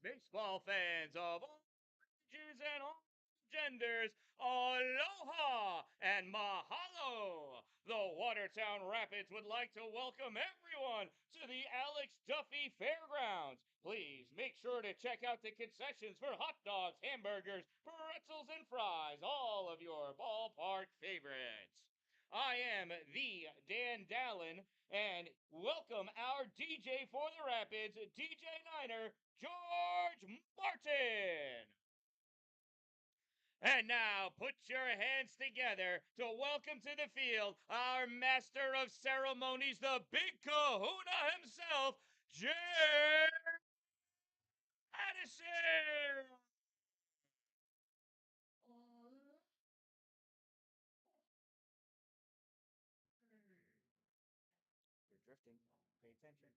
baseball fans of all ages and all genders, aloha and mahalo! The Watertown Rapids would like to welcome everyone to the Alex Duffy Fairgrounds. Please make sure to check out the concessions for hot dogs, hamburgers, pretzels, and fries, all of your ballpark favorites. I am the Dan Dallin, and welcome our DJ for the Rapids, DJ Niner, George Martin. And now put your hands together to welcome to the field our master of ceremonies, the big kahuna himself, Jay Addison. You're drifting. Pay attention.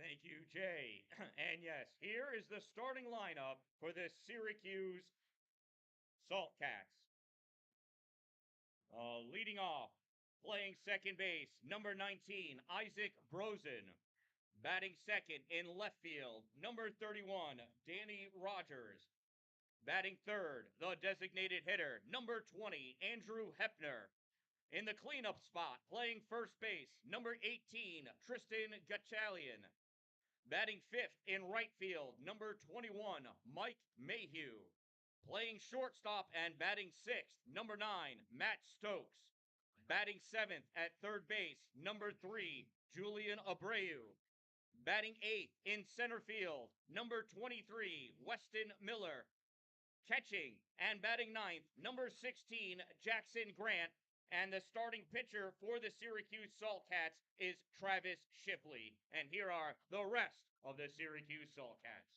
Thank you, Jay. And yes, here is the starting lineup for the Syracuse Salt Cats. Leading off, playing second base, number 19, Isaac Brosen. Batting second in left field, number 31, Danny Rogers. Batting third, the designated hitter, number 20, Andrew Hepner. In the cleanup spot, playing first base, number 18, Tristan Gatchalian. Batting fifth in right field, number 21, Mike Mayhew. Playing shortstop and batting sixth, number 9, Matt Stokes. Batting seventh at third base, number 3, Julian Abreu. Batting eighth in center field, number 23, Weston Miller. Catching and batting ninth, number 16, Jackson Grant. And the starting pitcher for the Syracuse Saltcats is Travis Shipley. And here are the rest of the Syracuse Saltcats.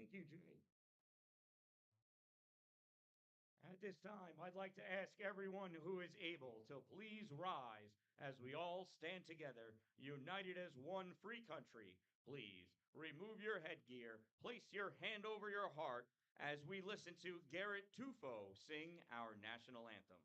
Thank you, Jay. At this time, I'd like to ask everyone who is able to please rise as we all stand together, united as one free country. Please remove your headgear, place your hand over your heart as we listen to Garrett Tufo sing our national anthem.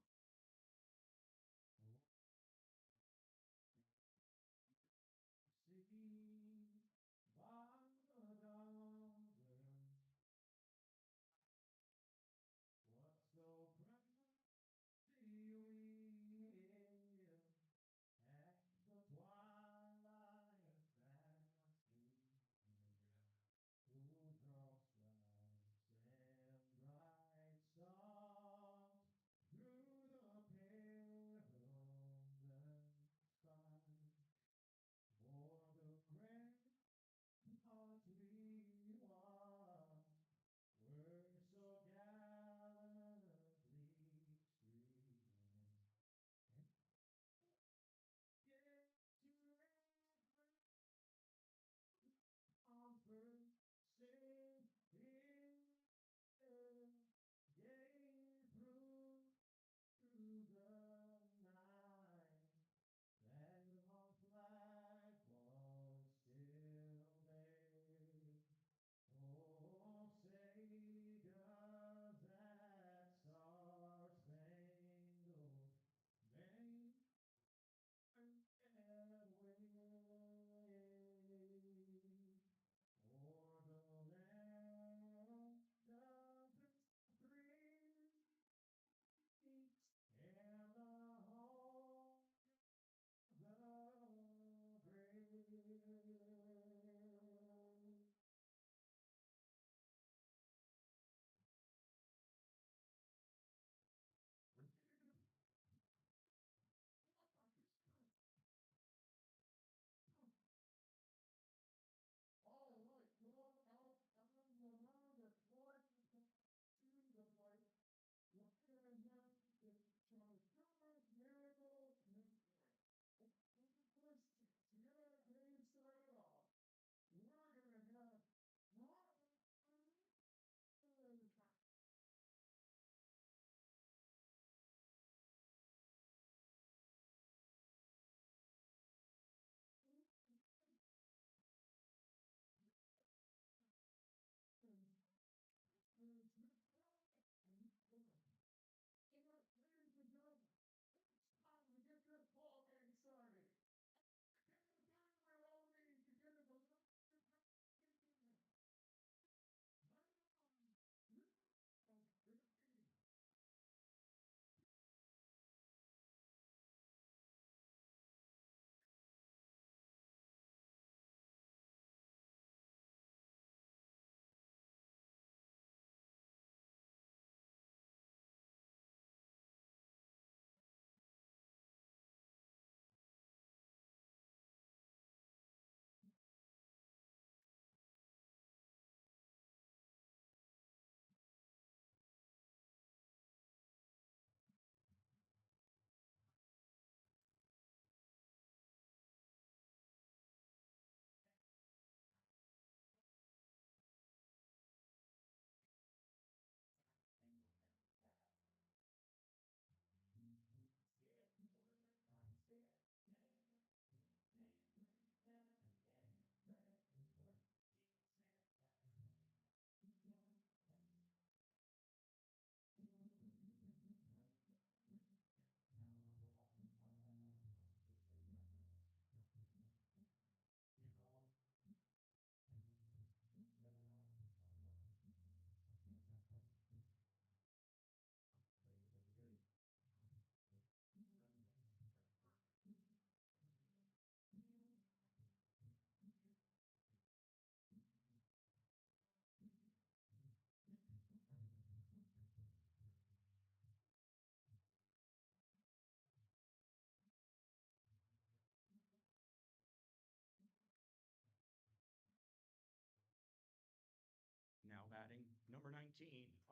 Now batting number 19,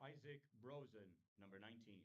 Isaac Brosen, number 19.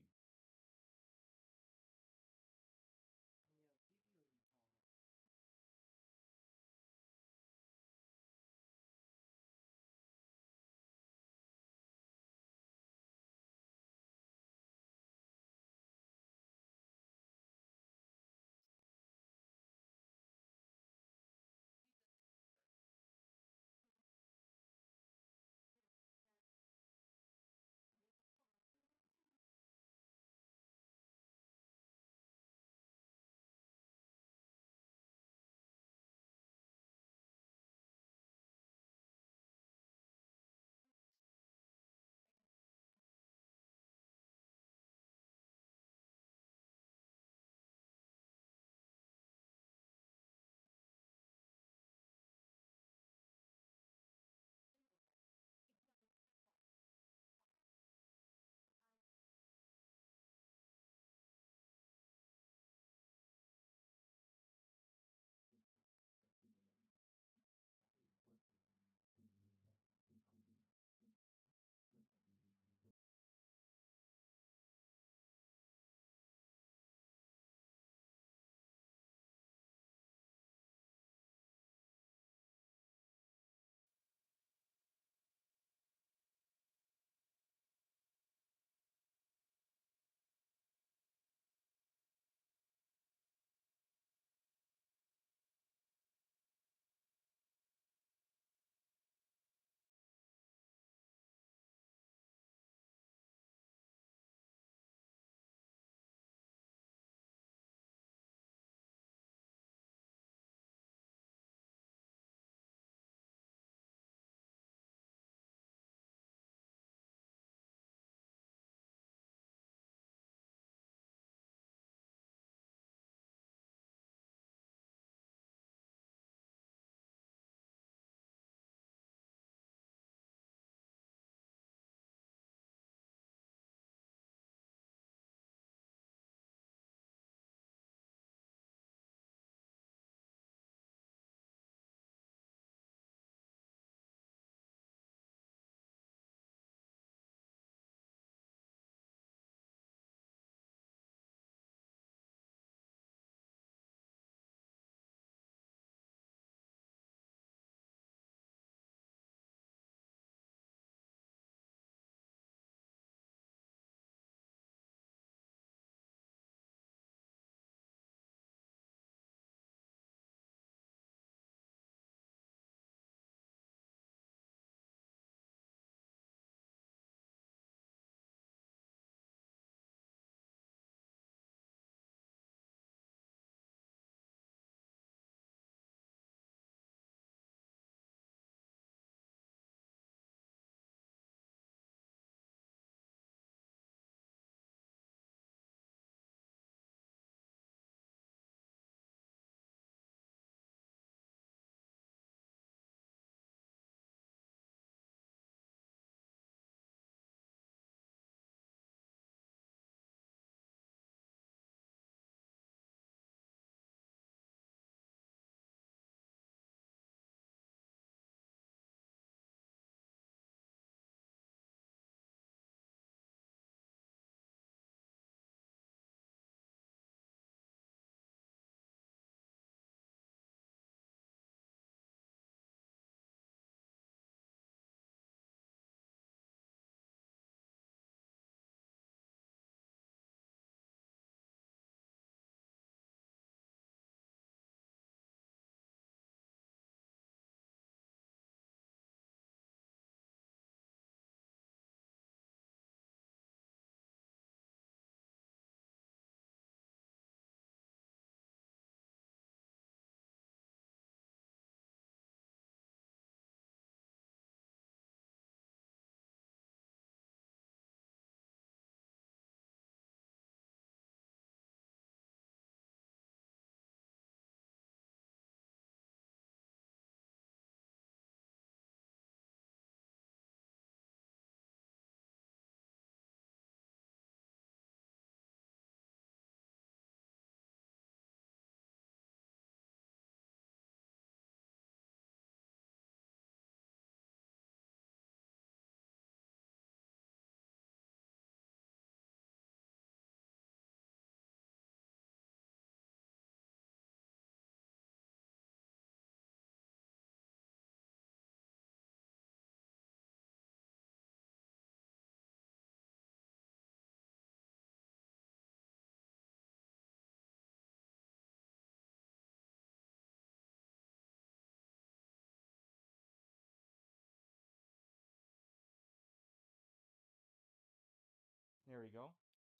There we go.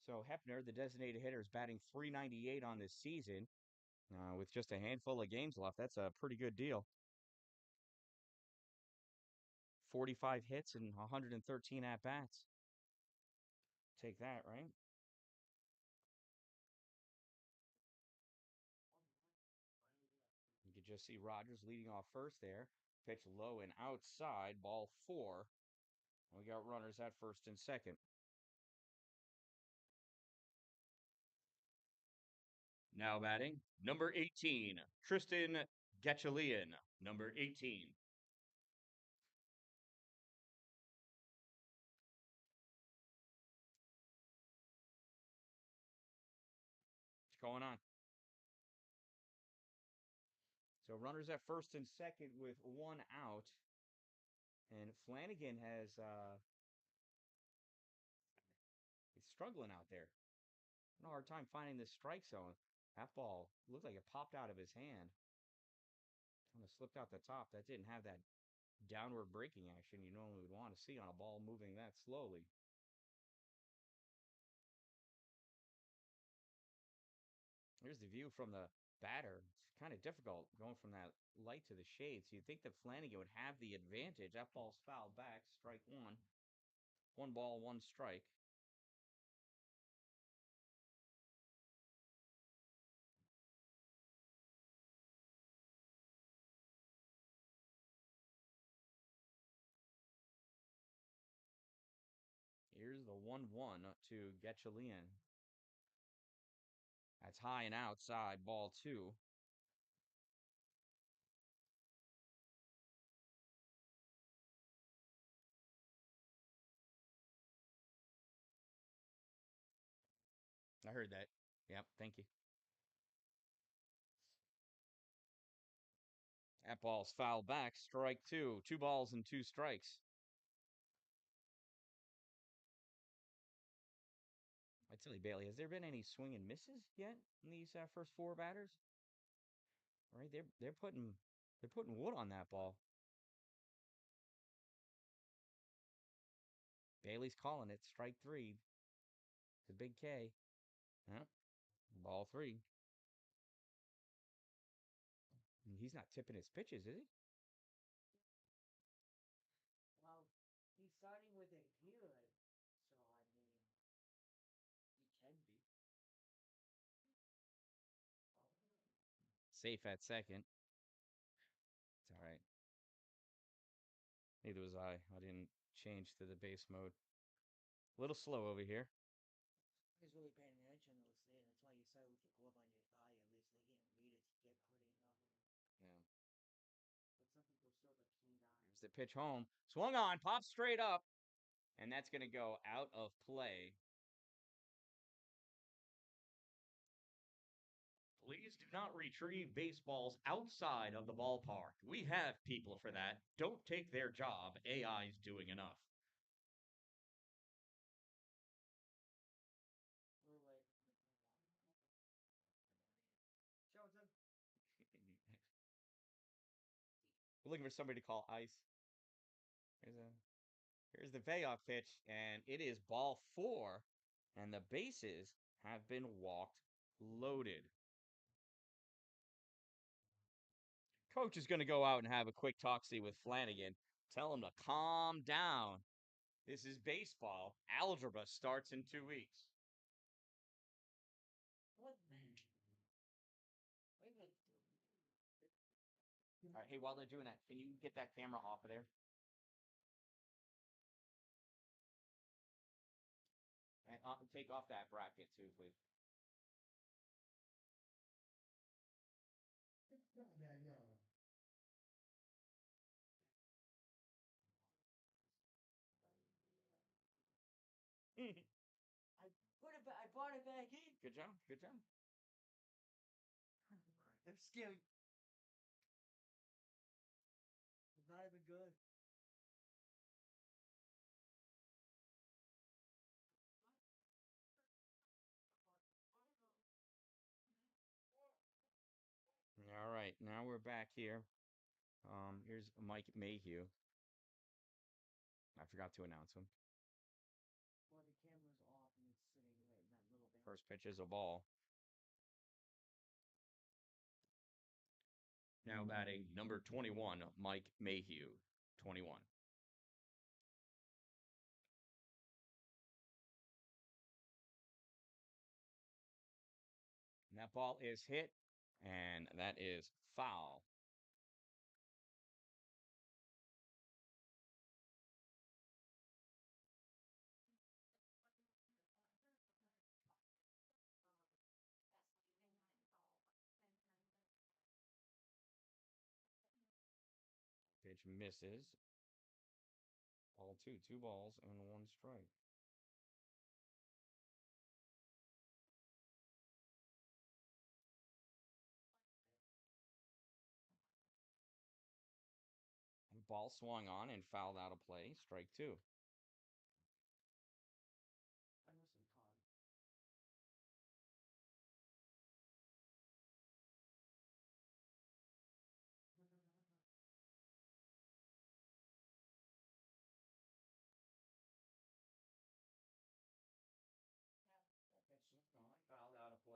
So Hefner, the designated hitter, is batting 398 on this season with just a handful of games left. That's a pretty good deal. 45 hits and 113 at bats. Take that, right? You could just see Rogers leading off first there. Pitch low and outside, ball 4. We got runners at first and second. Now batting, number 18, Tristan Gatchalian, number 18. What's going on? So runners at first and second with 1 out. And Flanagan has he's struggling out there. Having a hard time finding this strike zone. That ball looked like it popped out of his hand. Kind of slipped out the top. That didn't have that downward braking action you normally would want to see on a ball moving that slowly. Here's the view from the batter. It's kind of difficult going from that light to the shade. So you'd think that Flanagan would have the advantage. That ball's fouled back. Strike 1. 1 ball, 1 strike. Here's the 1-1 to Getchalian. That's high and outside, ball 2. I heard that. Yep, thank you. That ball's fouled back. Strike 2. 2 balls and 2 strikes. I tell you, Bailey, has there been any swing and misses yet in these first 4 batters? Right, they're putting wood on that ball. Bailey's calling it. Strike 3. The big K. Yep. Ball 3. He's not tipping his pitches, is he? Well, he's starting with a good, so I mean, he can be. Safe at second. It's all right. Neither was I. I didn't change to the base mode. A little slow over here. He's really paying attention to those things. That's why you said we could go up on your thigh. At least they can't read it. You get put in. Yeah. But some people still have keen eyes. Here's the pitch home. Swung on, popped straight up. And that's going to go out of play. Please do not retrieve baseballs outside of the ballpark. We have people for that. Don't take their job. AI's doing enough. We're like, Johnson. We're looking for somebody to call ice. Here's the payoff pitch, and it is ball 4, and the bases have been walked loaded. Coach is going to go out and have a quick talk-see with Flanagan. Tell him to calm down. This is baseball. Algebra starts in 2 weeks. What man? Wait a minute. All right, hey, while they're doing that, can you get that camera off of there? And take off that bracket too, please. I brought it back in. Good job. Good job. That's scary. It's not even good. All right, now we're back here. Here's Mike Mayhew. I forgot to announce him. Well, the camera's off and First pitch is a ball. Now batting number 21, Mike Mayhew. 21. And that ball is hit, and that is foul. Pitch misses. Ball two. 2 balls and 1 strike. Ball swung on and fouled out of play. Strike 2. Fouled out of play.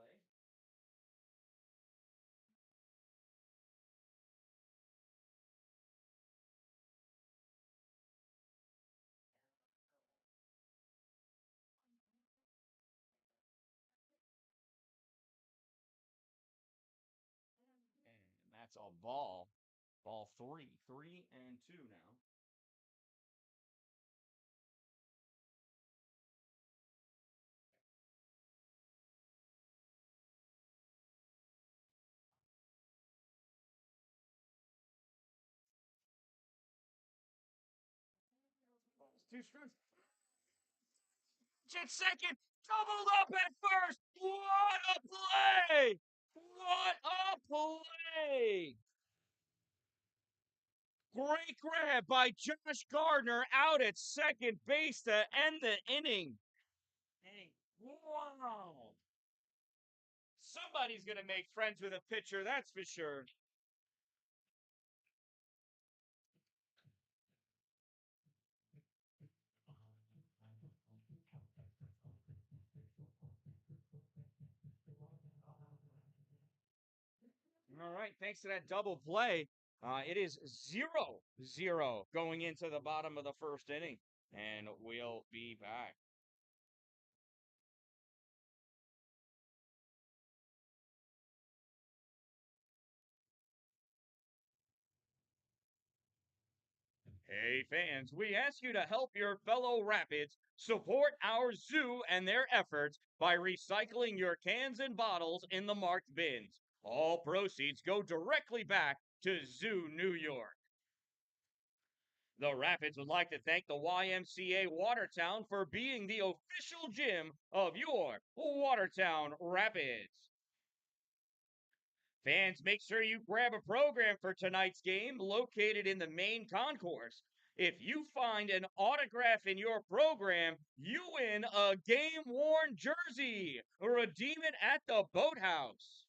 And that's a ball. Ball 3. 3 and 2 now. Balls 2 strikes. At second, doubled up at first. What a play! What a play! Great grab by Josh Gardner out at second base to end the inning. Wow. Somebody's going to make friends with a pitcher, that's for sure. All right, thanks to that double play, it is 0-0 going into the bottom of the first inning, and we'll be back. Hey fans, we ask you to help your fellow Rapids support our zoo and their efforts by recycling your cans and bottles in the marked bins. All proceeds go directly back to Zoo New York. The Rapids would like to thank the YMCA Watertown for being the official gym of your Watertown Rapids. Fans, make sure you grab a program for tonight's game located in the main concourse. If you find an autograph in your program, you win a game worn jersey. Redeem it at the boathouse.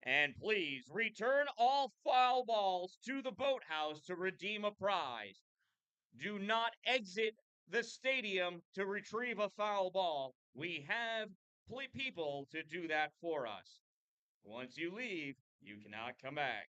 And please return all foul balls to the boathouse to redeem a prize. Do not exit the stadium to retrieve a foul ball. We have people to do that for us. Once you leave, you cannot come back.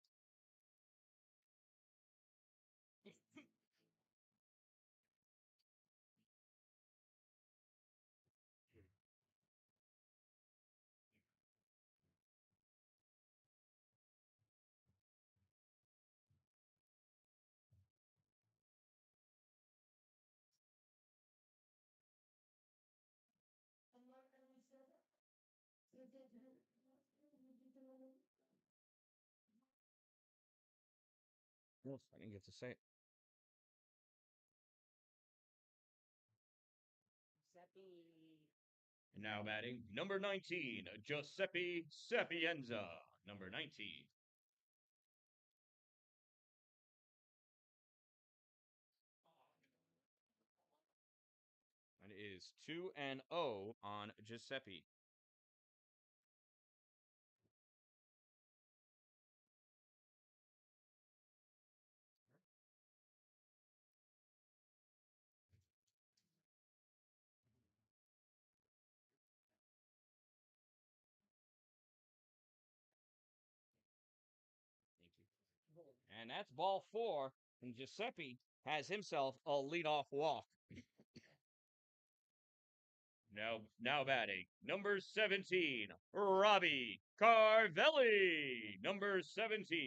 I didn't get to say it. Now batting number 19, Giuseppe Sapienza. Number 19. That is 2-0 on Giuseppe. And that's ball 4. And Giuseppe has himself a leadoff walk. Now batting, number 17, Robbie Carvelli. Number 17.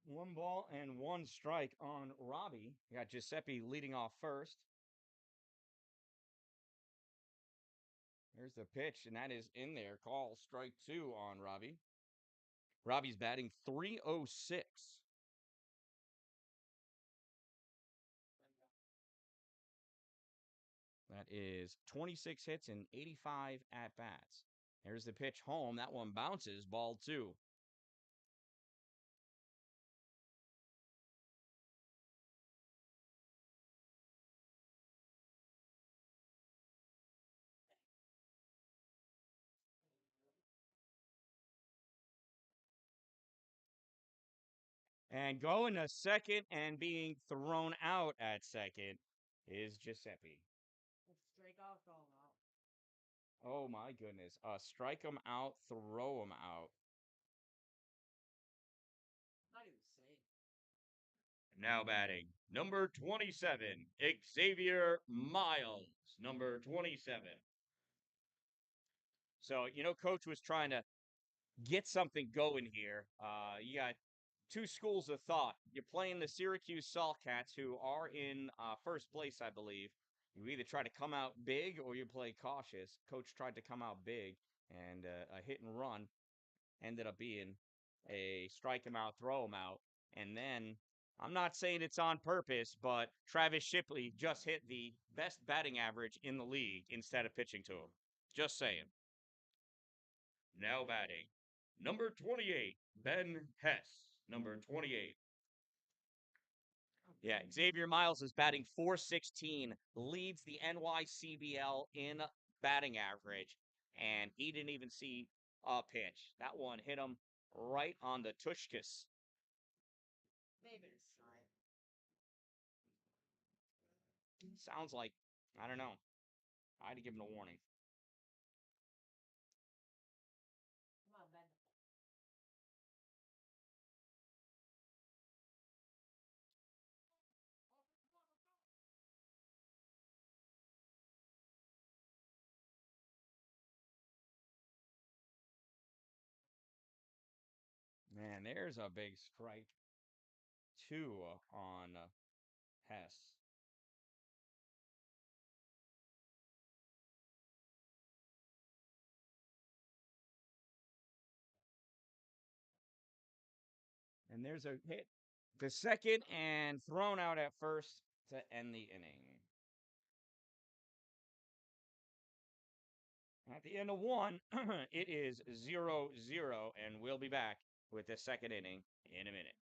One ball and one strike on Robbie. You got Giuseppe leading off first. There's the pitch, and that is in there. Call strike 2 on Robbie. Robbie's batting .306. That is 26 hits and 85 at-bats. There's the pitch home. That one bounces, ball 2. And going to second and being thrown out at second is Giuseppe. Strike out, throw him out. Oh my goodness. Strike him out, throw him out. Not even saying. Now batting, number 27, Xavier Miles. Number 27. So, Coach was trying to get something going here. You got two schools of thought. You're playing the Syracuse Saltcats, who are in first place, I believe. You either try to come out big or you play cautious. Coach tried to come out big, and a hit and run ended up being a strike him out, throw him out. And then, I'm not saying it's on purpose, but Travis Shipley just hit the best batting average in the league instead of pitching to him. Just saying. Now batting, number 28, Ben Hess. Number 28. Yeah, Xavier Miles is batting .416, leads the NYCBL in batting average, and he didn't even see a pitch. That one hit him right on the tushkus. Maybe it's time. Sounds like, I don't know. I had to give him a warning. Come on, Ben. Man, there's a big strike, 2 on Hess. And there's a hit to second and thrown out at first to end the inning. At the end of 1, it is 0-0, and we'll be back with the second inning in a minute.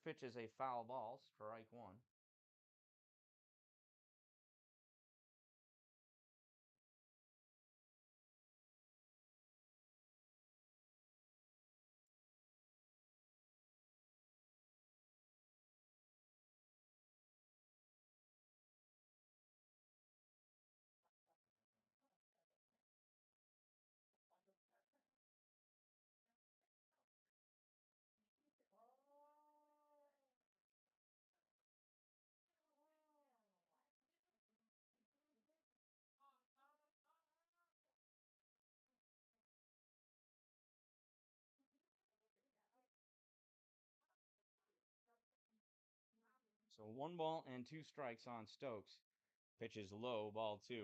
First pitch is a foul ball, strike one. So 1 ball and 2 strikes on Stokes. Pitch is low, ball 2.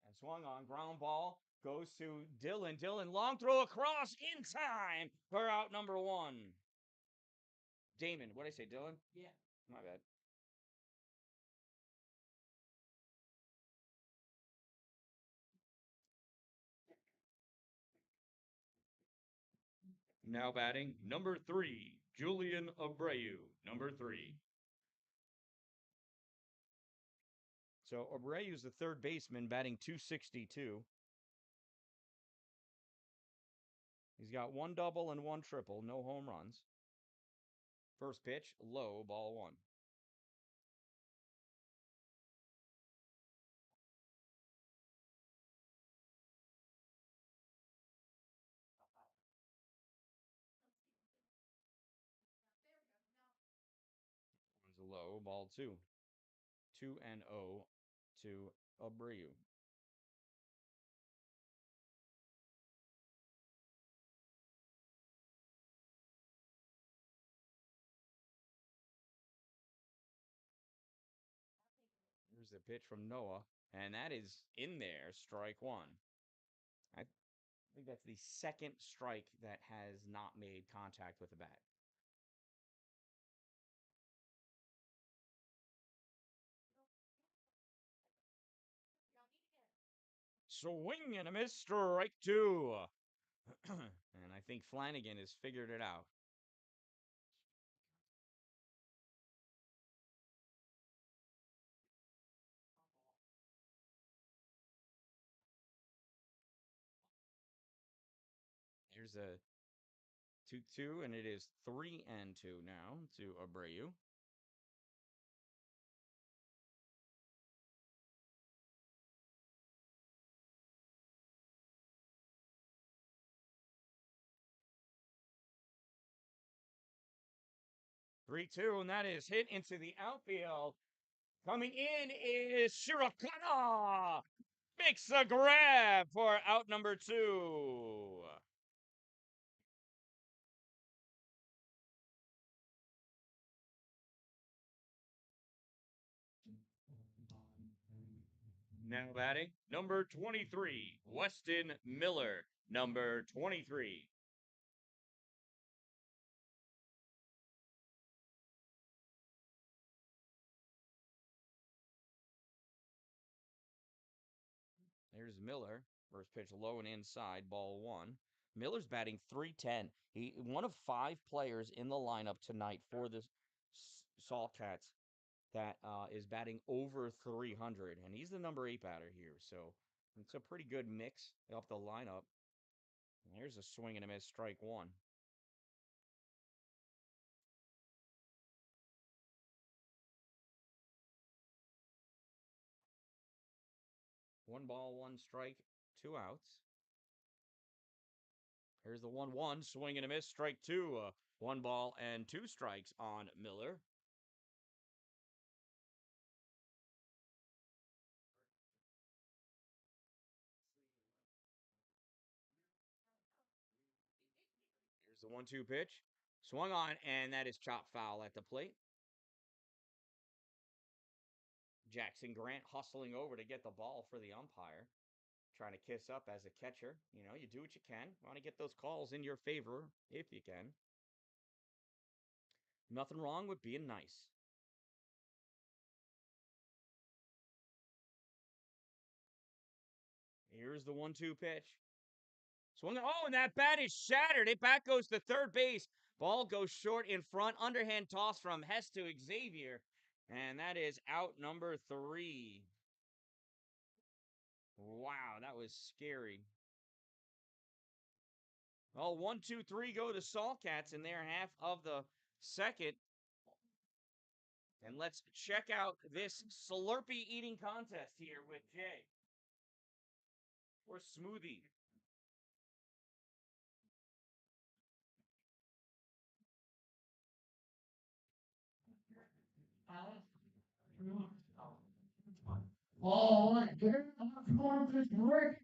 And swung on, ground ball, goes to Dylan. Dylan, long throw across in time for out number 1. Damon, what did I say, Dylan? Yeah. My bad. Now batting, number 3, Julian Abreu, number 3. So Abreu's the third baseman, batting .262. He's got 1 double and 1 triple, no home runs. First pitch, low, ball 1. One's low, ball 2. 2-0 to Abreu. Here's the pitch from Noah, and that is in there, strike 1. I think that's the second strike that has not made contact with the bat. Swing and a miss, strike 2. And I think Flanagan has figured it out. Here's a 2-2, and it is 3-2 now to Abreu. Three-two, and that is hit into the outfield. Coming in is Shirokana. Makes a grab for out number 2. Now batting, number 23, Weston Miller, number 23. There's Miller. First pitch low and inside, ball 1. Miller's batting .310. He one of 5 players in the lineup tonight for the Saltcats that is batting over 300, and he's the number 8 batter here. So it's a pretty good mix up the lineup. And here's a swing and a miss, strike 1. One ball, 1 strike, 2 outs. Here's the 1-1, swing and a miss, strike 2. 1 ball and 2 strikes on Miller. Here's the 1-2 pitch. Swung on, and that is chopped foul at the plate. Jackson Grant hustling over to get the ball for the umpire. Trying to kiss up as a catcher. You know, you do what you can. Want to get those calls in your favor if you can. Nothing wrong with being nice. Here's the 1-2 pitch. Swung. Oh, and that bat is shattered. It back goes to third base. Ball goes short in front. Underhand toss from Hess to Xavier. And that is out number 3. Wow, that was scary. Well, 1, 2, 3 go to Saltcats in their half of the second. And let's check out this Slurpee eating contest here with Jay. Or smoothie. Oh, I'm going to break.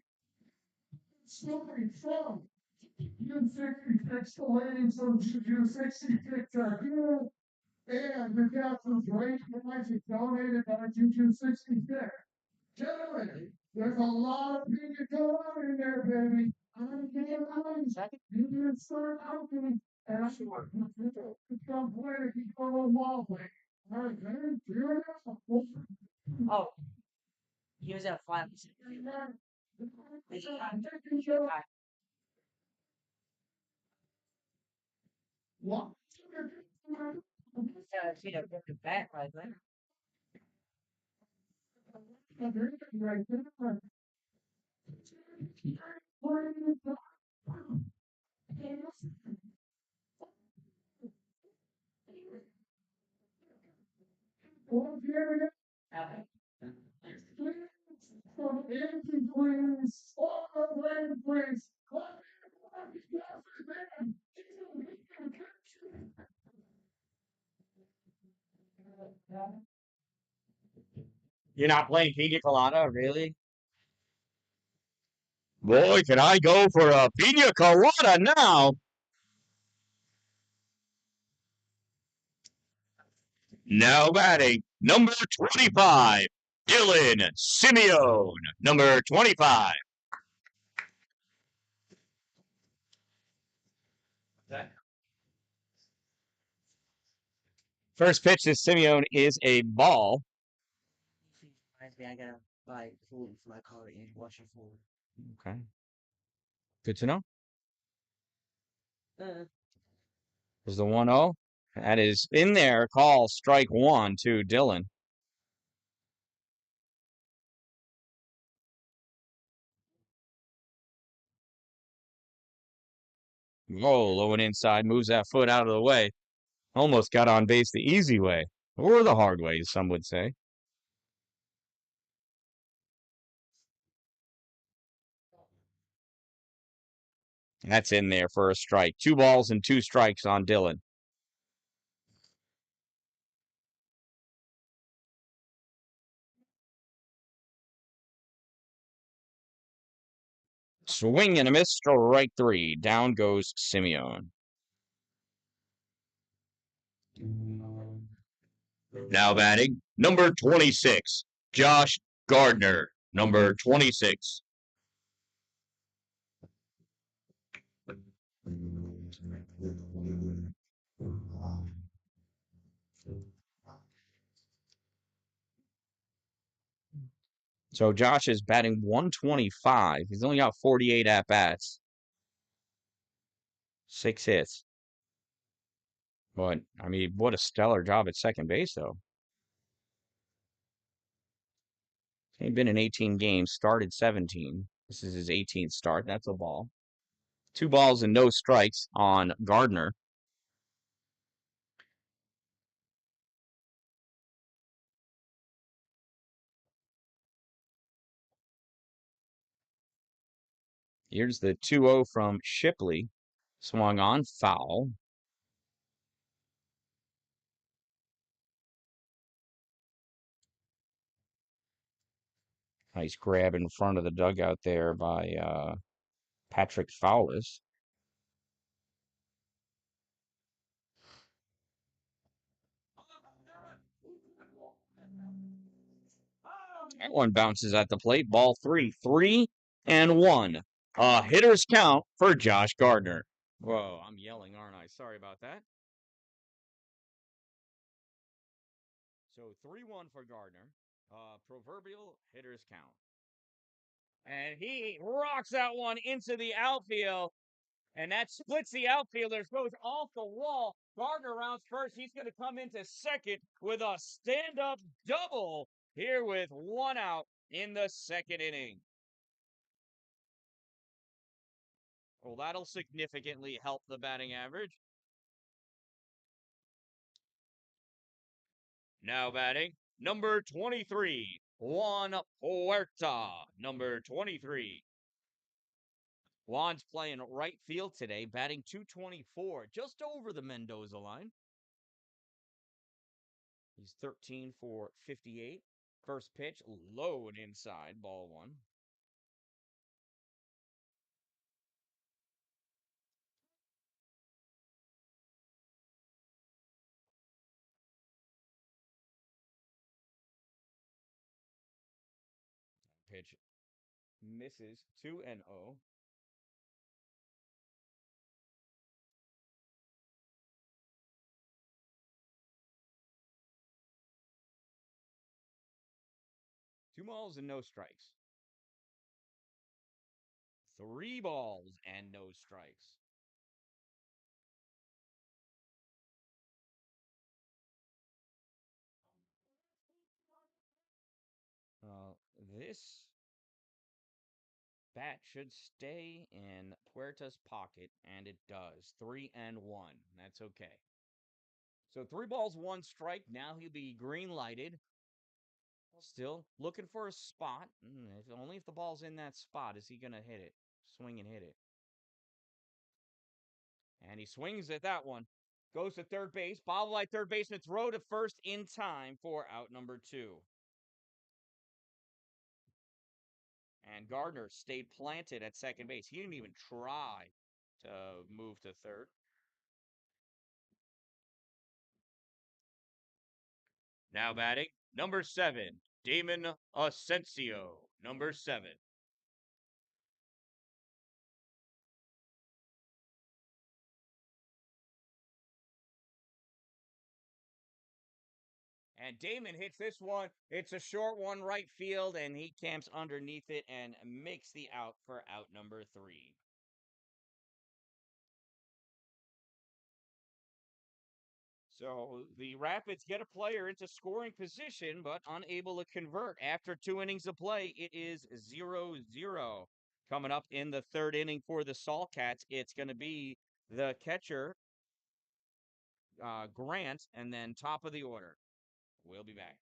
Somebody from U66, the ladies from U66 are here. And we've got some great prizes donated by U66. Gentlemen, there's a lot of people going on in there, baby. I'm getting lines. You can start opening. And I'm sure come play to keep a little wobbly. All right, man. Here we go. Oh, he was at 5%. What? Yeah, I see a broken back right there. Right there. You're not playing Pina Colada, really? Boy, can I go for a pina colada now. Now batting, number 25, Dylan Simeone. Number 25. First pitch to Simeone is a ball. I gotta buy food for my car and watch your food. Okay. Good to know. There's the 1-0. That is in there. Call strike 1 to Dylan. Oh, low and inside. Moves that foot out of the way. Almost got on base the easy way. Or the hard way, some would say. That's in there for a strike. 2 balls and 2 strikes on Dylan. Swing and a miss, strike 3. Down goes Simeone. Now batting, number 26, Josh Gardner. Number 26. So Josh is batting 125. He's only got 48 at-bats. 6 hits. But, I mean, what a stellar job at second base, though. He's been in 18 games, started 17. This is his 18th start. That's a ball. 2 balls and no strikes on Gardner. Here's the 2-0 from Shipley. Swung on, foul. Nice grab in front of the dugout there by Patrick Fowlis. That one bounces at the plate. Ball 3. 3-1. A hitter's count for Josh Gardner. Whoa, I'm yelling, aren't I? Sorry about that. So 3-1 for Gardner. Proverbial hitter's count. And he rocks that one into the outfield. And that splits the outfielders, goes off the wall. Gardner rounds first. He's going to come into second with a stand-up double here with 1 out in the second inning. Well, that'll significantly help the batting average. Now batting, number 23, Juan Puerta. Number 23. Juan's playing right field today, batting .224, just over the Mendoza line. He's 13 for 58. First pitch, low and inside, ball 1. Pitch misses 2-0. Two balls and no strikes. 3 balls and no strikes. This bat should stay in Puerta's pocket, and it does. 3-1. That's okay. So 3 balls, 1 strike. Now he'll be green lighted. Still looking for a spot. Only if the ball's in that spot is he going to hit it. Swing and hit it. And he swings at that one. Goes to third base. Bobblehead third baseman, throw to first in time for out number 2. And Gardner stayed planted at second base. He didn't even try to move to third. Now batting, number 7, Damon Asensio. Number 7. And Damon hits this one. It's a short one right field, and he camps underneath it and makes the out for out number 3. So the Rapids get a player into scoring position, but unable to convert. After 2 innings of play, it is 0-0. Coming up in the third inning for the Saltcats, it's going to be the catcher, Grant, and then top of the order. We'll be back.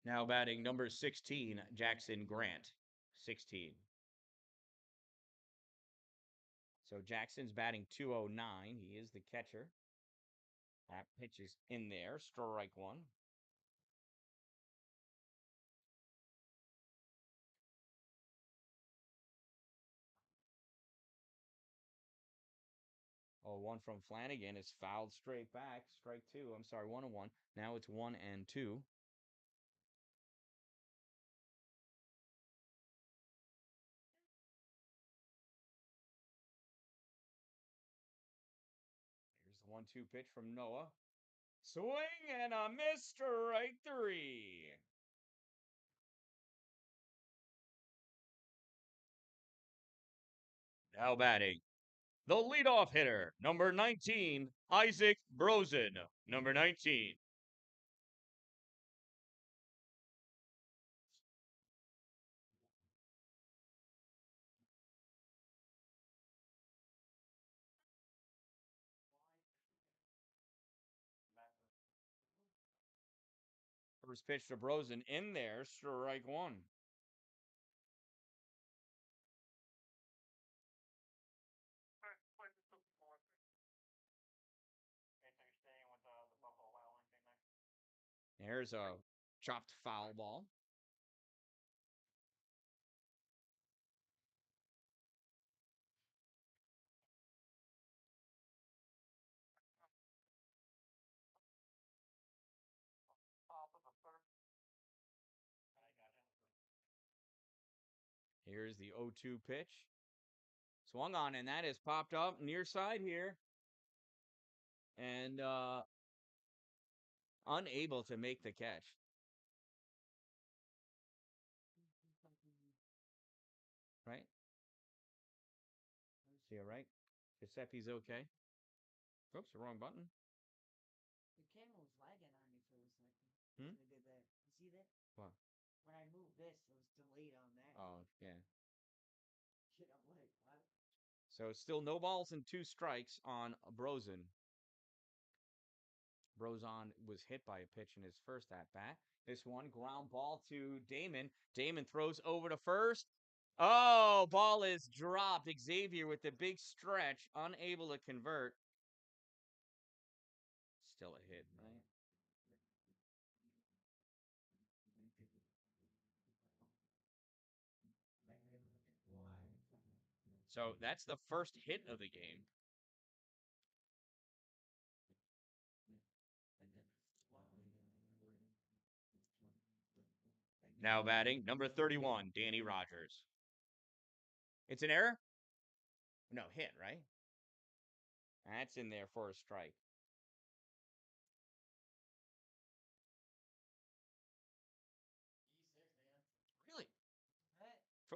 Now batting number 16, Jackson Grant. 16. So Jackson's batting .209. He is the catcher. That pitch is in there. Strike one. Oh, one from Flanagan is fouled straight back. Strike two. I'm sorry, 1-1. Now it's 1-2. Here's the 1-2 pitch from Noah. Swing and a miss. Strike three. Now batting. The leadoff hitter, number 19, Isaac Brosen. Number 19. First pitch to Brosen in there. Strike one. There's a chopped foul ball. Here's the 0-2 pitch. Swung on, and that is popped up near side here. And unable to make the catch. Right? See it right? Giuseppe's okay. Oops, the wrong button. The camera was lagging on me for a second. Hmm? I did that. You see that? What? When I moved this, it was delayed on that. Oh, yeah. Shit, I'm like, what? So still no balls and 2 strikes on Brosen. Brosen was hit by a pitch in his first at bat. This one, ground ball to Damon. Damon throws over to first. Oh, ball is dropped. Xavier with the big stretch, unable to convert. Still a hit, right? So that's the first hit of the game. Now batting, number 31, Danny Rogers. It's an error? No, hit, right? That's in there for a strike. Really?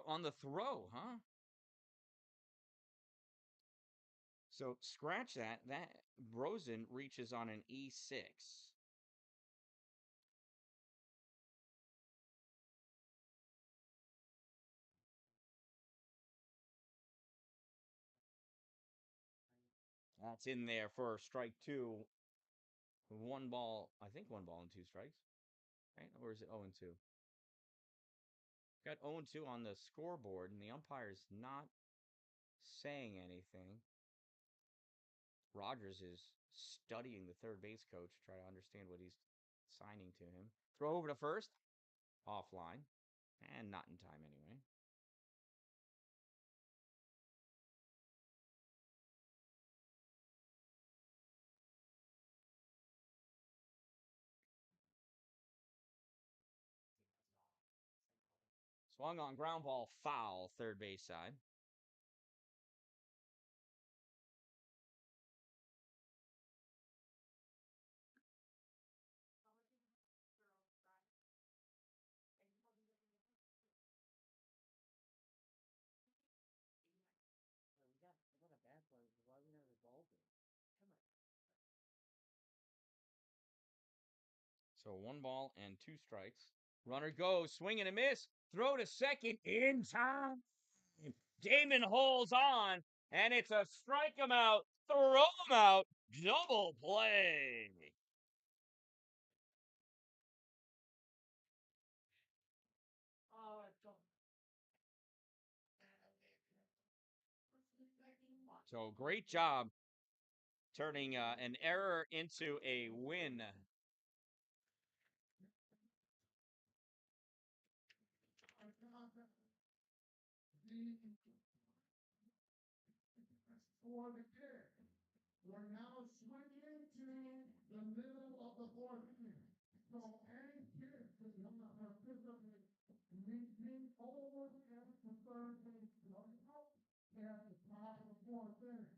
On the throw, huh? So scratch that. That Brosen reaches on an E6. That's in there for strike two. 1 ball, I think 1 ball and 2 strikes. Right? Or is it 0 and 2? Got 0 and 2 on the scoreboard, and the umpire's not saying anything. Rogers is studying the third base coach to try to understand what he's signing to him. Throw over to first. Offline. And not in time anyway. Swung on ground ball, foul, third base side. We got a bad player. Why we never resolved it? Come on. So 1 ball and 2 strikes. Runner goes, swing and a miss. Throw to second in time. Damon holds on, and it's a strike him out, throw him out, double play. Oh, it's so. So great job turning an error into a win. For the kick. We're now swinging to the middle of the fourth inning. So any kick that you have physically leaping over the third base dugout at the top of the fourth inning.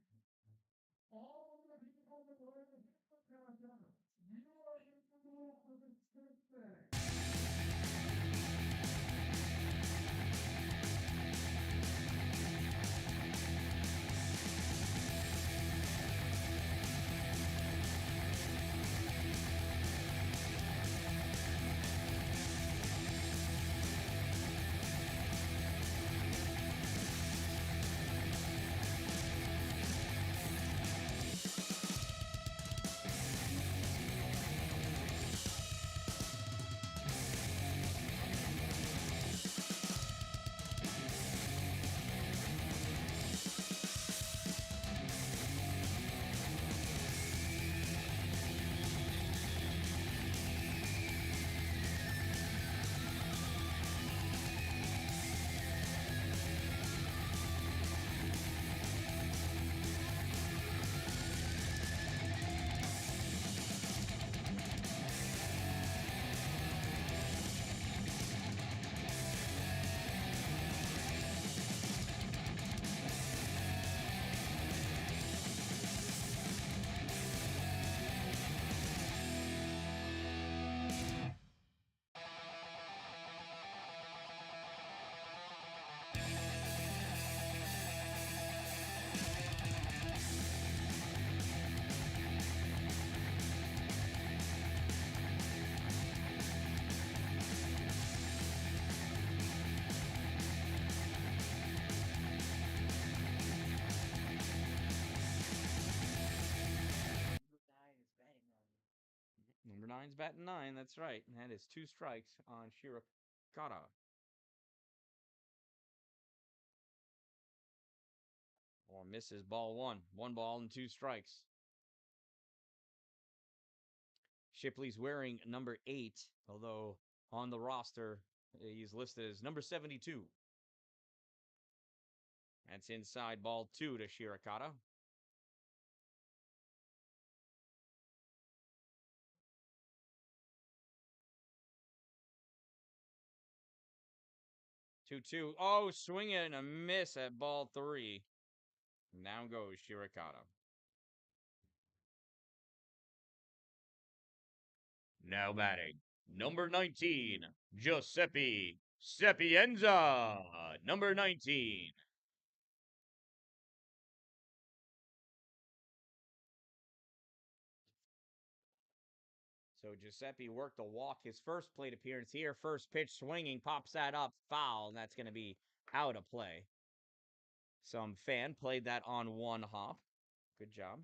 All of the people that were in the countdown, you are in the middle of the sixth inning. Number 9's batting 9. That's right. And that is 2 strikes on Shirokata. Or misses ball 1. 1 ball and 2 strikes. Shipley's wearing number 8, although on the roster he's listed as number 72. That's inside ball 2 to Shirokata. Two. Oh, swing and a miss at ball 3. Down goes Shirokata. Now batting, number 19, Giuseppe Sapienza. Number 19. So Giuseppe worked a walk his first plate appearance here. First pitch swinging, pops that up, foul, and that's going to be out of play. Some fan played that on 1 hop. Good job.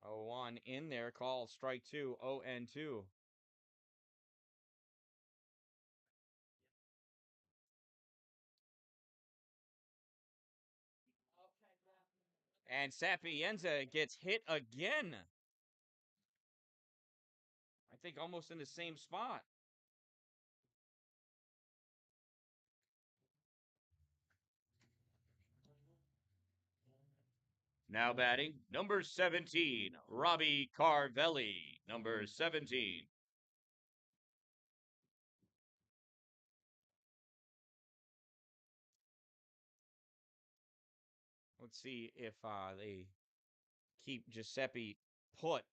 Oh, 1 in there, called strike 2, 0-2. And Sapienza gets hit again. I think almost in the same spot. Now batting, number 17, Robbie Carvelli. Number 17. Let's see if they keep Giuseppe put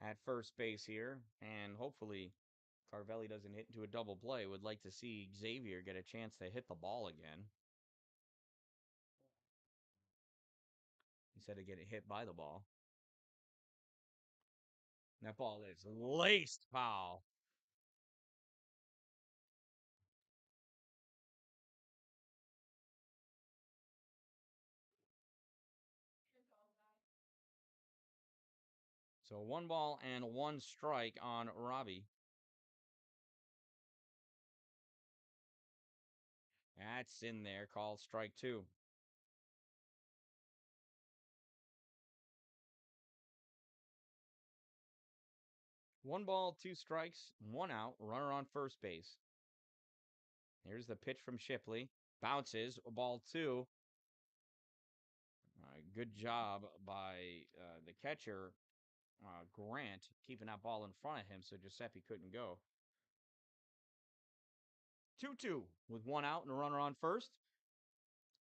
at first base here. And hopefully Carvelli doesn't hit into a double play. Would like to see Xavier get a chance to hit the ball again, instead of getting hit by the ball. And that ball is laced foul. So 1 ball and 1 strike on Robbie. That's in there, called strike 2. One ball, 2 strikes, 1 out, runner on first base. Here's the pitch from Shipley. Bounces, ball 2. Good job by the catcher, Grant, keeping that ball in front of him so Giuseppe couldn't go. 2-2 with 1 out and a runner on first.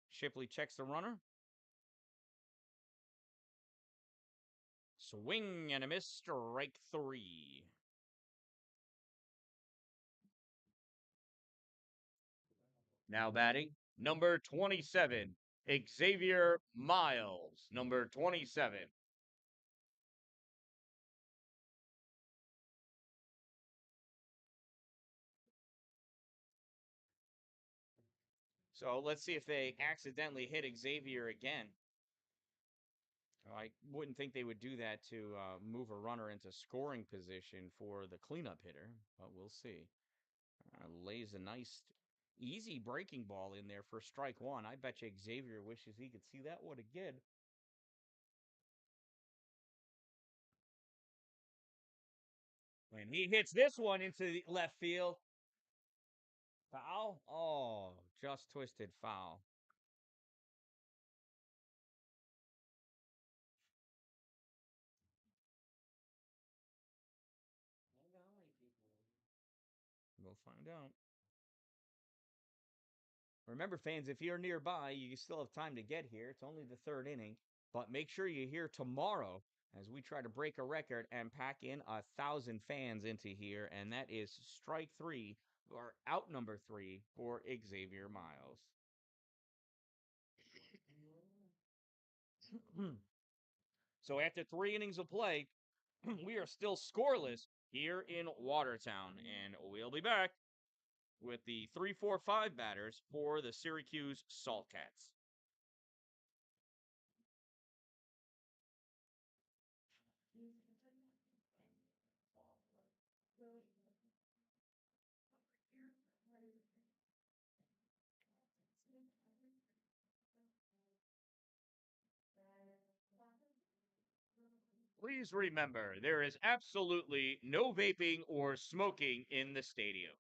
Shipley checks the runner. Swing and a miss, strike 3. Now batting, number 27, Xavier Miles, number 27. So let's see if they accidentally hit Xavier again. I wouldn't think they would do that to move a runner into scoring position for the cleanup hitter, but we'll see. Lays a nice, easy breaking ball in there for strike 1. I bet you Xavier wishes he could see that one again. When he hits this one into the left field. Foul? Oh, just twisted foul. We'll find out. Remember, fans, if you're nearby, you still have time to get here. It's only the 3rd inning. But make sure you're here tomorrow as we try to break a record and pack in 1,000 fans into here. And that is strike 3, or out number 3, for Xavier Miles. So after 3 innings of play, we are still scoreless here in Watertown. And we'll be back with the 3-4-5 batters for the Syracuse Saltcats. Please remember, there is absolutely no vaping or smoking in the stadium.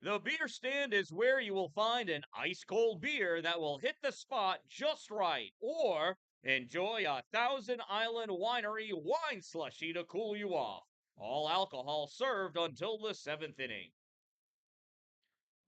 The beer stand is where you will find an ice cold beer that will hit the spot just right, or enjoy a Thousand Island Winery wine slushy to cool you off. All alcohol served until the 7th inning.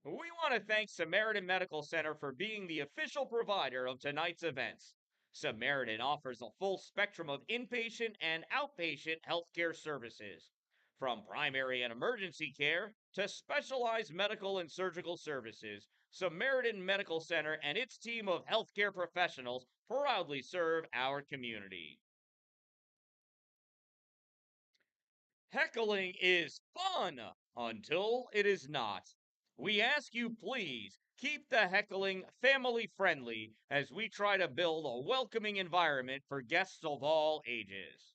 We want to thank Samaritan Medical Center for being the official provider of tonight's events. Samaritan offers a full spectrum of inpatient and outpatient healthcare services, from primary and emergency care to specialized medical and surgical services. Samaritan Medical Center and its team of healthcare professionals proudly serve our community. Heckling is fun until it is not. We ask you please keep the heckling family friendly as we try to build a welcoming environment for guests of all ages.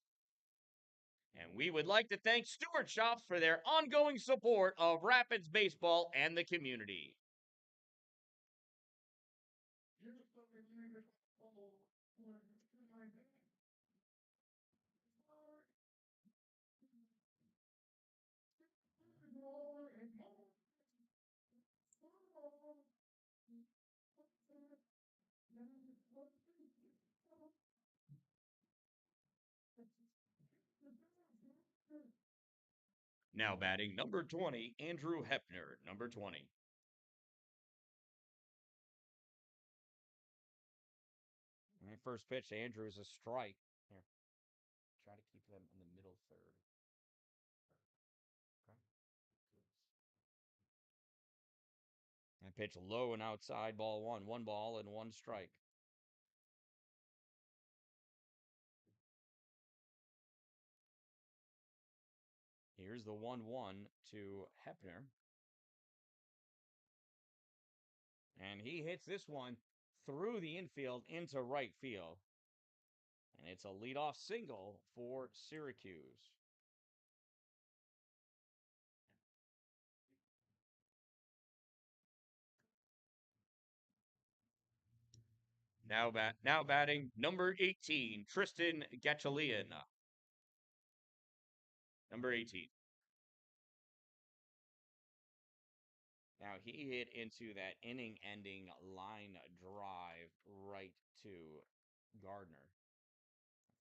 And we would like to thank Stewart Shops for their ongoing support of Rapids baseball and the community. Now batting number 20, Andrew Hepner, number 20. And first pitch, Andrew is a strike. Here, try to keep them in the middle 3rd. Okay. And pitch low and outside, ball 1. 1 ball and 1 strike. Here's the 1-1 to Hepner. And he hits this one through the infield into right field. And it's a leadoff single for Syracuse. Now batting number 18, Tristan Gatchalian. Number 18. Now he hit into that inning-ending line drive right to Gardner.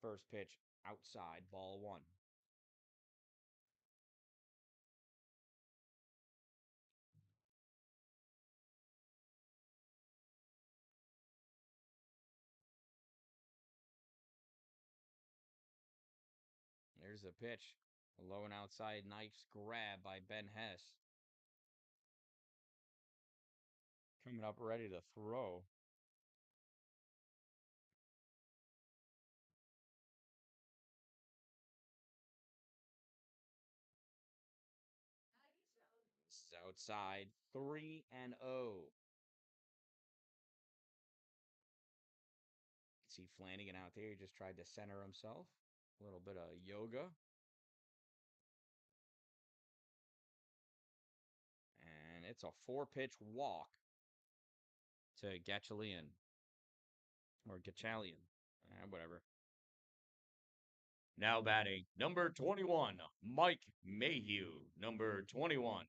First pitch outside, ball one. There's a pitch. A low and outside, nice grab by Ben Hess. Coming up ready to throw. This is outside, 3-0. See Flanagan out there. He just tried to center himself. A little bit of yoga. And it's a 4-pitch walk to Gatchalian. Or Gatchalian. Whatever. Now batting number 21, Mike Mayhew. Number 21.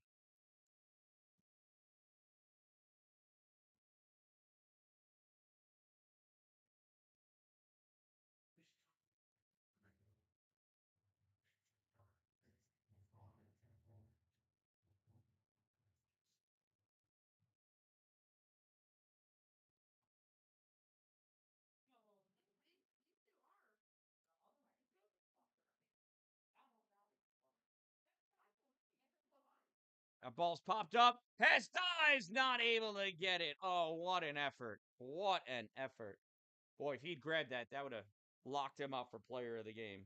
That ball's popped up. Hess dives, not able to get it. Oh, what an effort. What an effort. Boy, if he'd grabbed that, that would have locked him up for player of the game.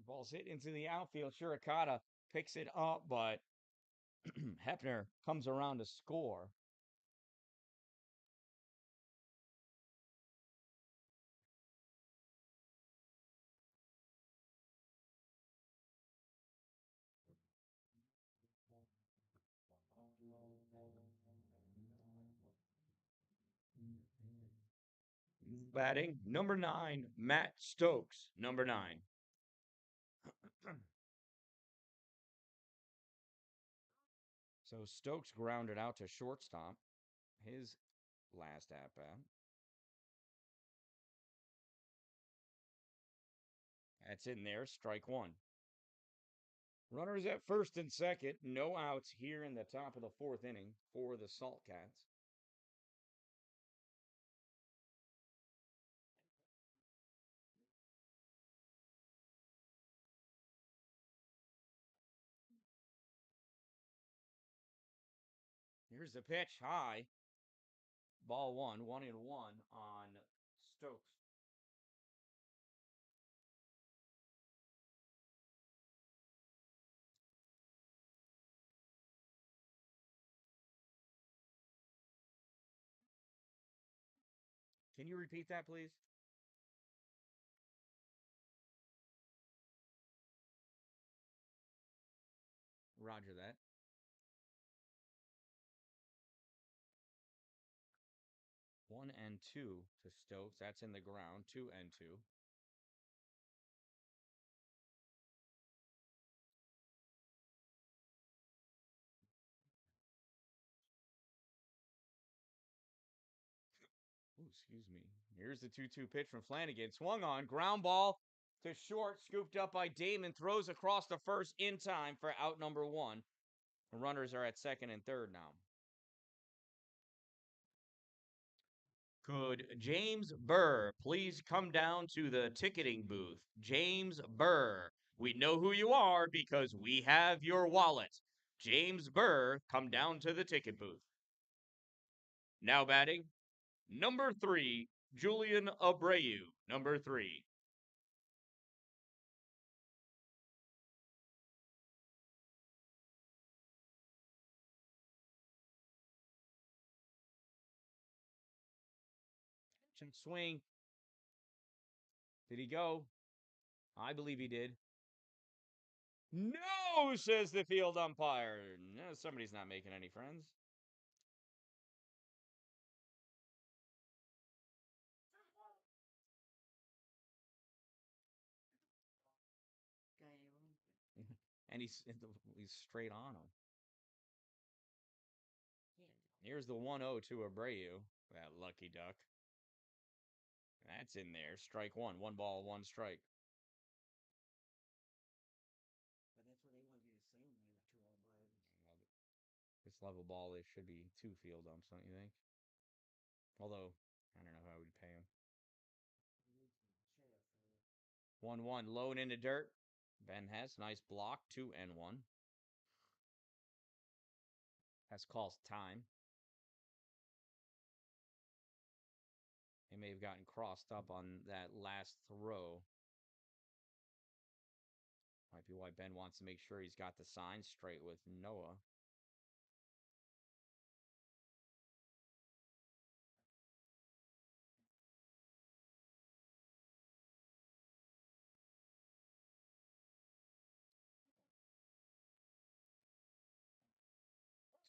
Ball's hit into the outfield. Shirokata picks it up, but Hepner comes around to score. Batting number 9, Matt Stokes. Number 9. So Stokes grounded out to shortstop. His last at bat. That's in there. Strike one. Runners at first and second. No outs here in the top of the fourth inning for the Salt Cats. Here's the pitch. High. Ball one. 1-1 on Stokes. Can you repeat that, please? Roger that. 1-2 to Stokes. That's in the ground. 2-2. excuse me. Here's the 2-2 pitch from Flanagan. Swung on, ground ball to short, scooped up by Damon, throws across the first in time for out number 1. The runners are at second and third now. Could James Burr please come down to the ticketing booth? James Burr, we know who you are because we have your wallet. James Burr, come down to the ticket booth. Now batting, number 3, Julian Abreu, number 3. Swing. Did he go? I believe he did. No, says the field umpire. No, somebody's not making any friends. And he's straight on him. Here's the 1-0 to Abreu. That lucky duck. That's in there. Strike 1. 1 ball, 1 strike. But that's what they want you to say when you have 2 all birds. This level ball, there should be 2 field umps, don't you think? Although, I don't know how I would pay him. 1-1, low and into dirt. Ben Hess, nice block, 2-1. Hess calls time. He may have gotten crossed up on that last throw. Might be why Ben wants to make sure he's got the sign straight with Noah.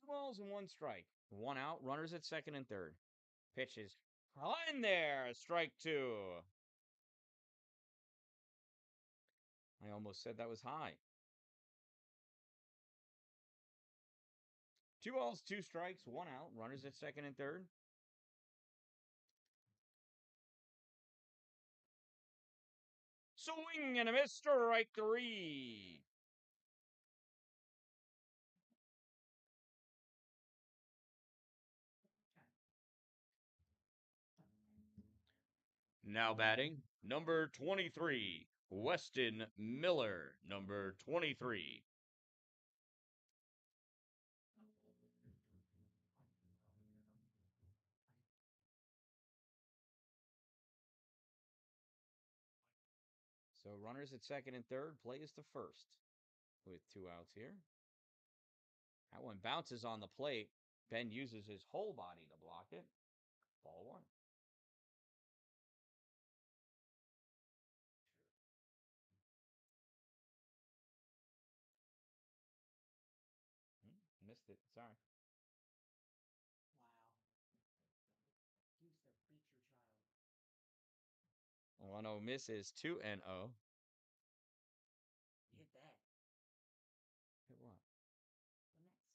Balls and 1 strike. 1 out. Runners at second and third. Pitch is in there. Strike 2. I almost said that was high. 2 balls, 2 strikes, 1 out. Runners at second and third. Swing and a miss. Strike 3. Now batting, number 23, Weston Miller, number 23. So runners at second and third. Play is the first with 2 outs here. That one bounces on the plate. Ben uses his whole body to block it. Ball 1. Missed it. Sorry. Wow. Used to beat your child. 1-0 misses. 2-0. You hit that. Hit what? The Mets.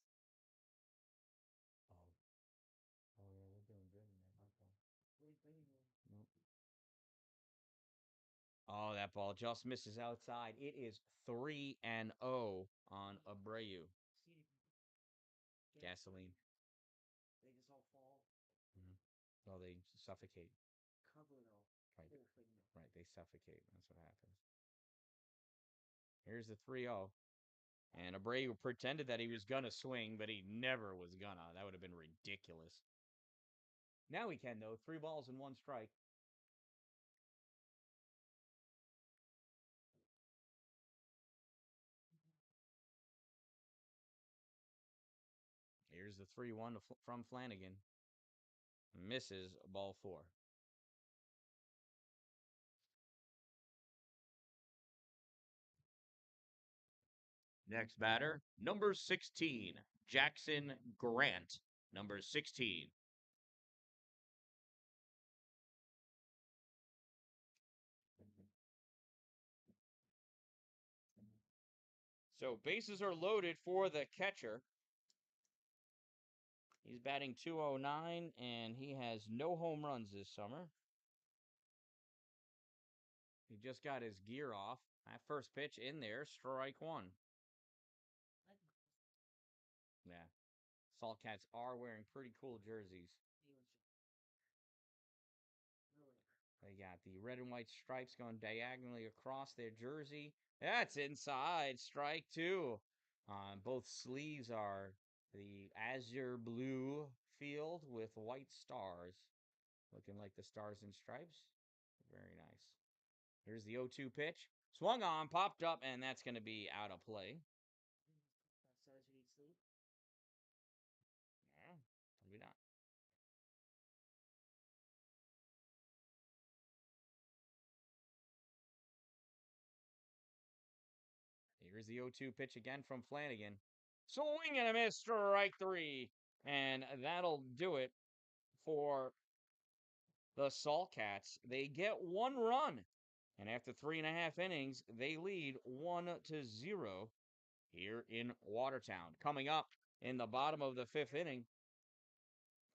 Oh. Oh, yeah, we're doing good in that. Nope. Oh, that ball just misses outside. It is 3-0 on Abreu. Gasoline. They just all fall. Well, they suffocate. Cover though. Right. Whole thing. Right, they suffocate. That's what happens. Here's the 3-0. And Abreu pretended that he was going to swing, but he never was gonna. That would have been ridiculous. Now he can, though. 3 balls and 1 strike. Here's the 3-1 from Flanagan. Misses ball 4. Next batter, number 16, Jackson Grant, number 16. So bases are loaded for the catcher. He's batting 209, and he has no home runs this summer. He just got his gear off. That first pitch in there, strike one. Yeah. Saltcats are wearing pretty cool jerseys. They got the red and white stripes going diagonally across their jersey. That's inside. Strike two. Both sleeves are the azure blue field with white stars. Looking like the stars and stripes. Very nice. Here's the 0-2 pitch. Swung on, popped up, and that's going to be out of play. Yeah, maybe not. Here's the 0-2 pitch again from Flanagan. Swing and a miss, strike three. And that'll do it for the Saltcats. They get one run. And after 3.5 innings, they lead 1-0 here in Watertown. Coming up in the bottom of the fifth inning,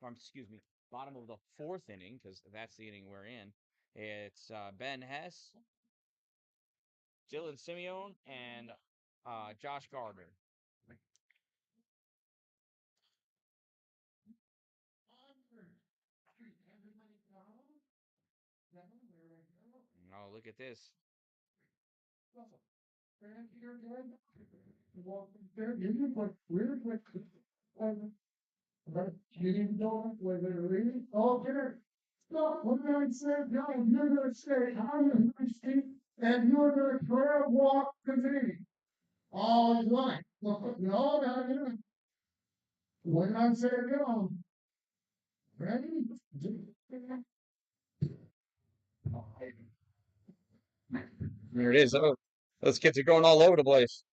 or excuse me, bottom of the fourth inning, because that's the inning we're in. It's Ben Hess, Dylan Simeone, and Josh Gardner. Oh, look at this. You didn't know whether to read it? Okay. Stop, when I said no, you're gonna say, I'm Christian, and you're gonna prayer walk with me. All right. No, no. When I said no, ready? There it is. Oh, those kids are going all over the place.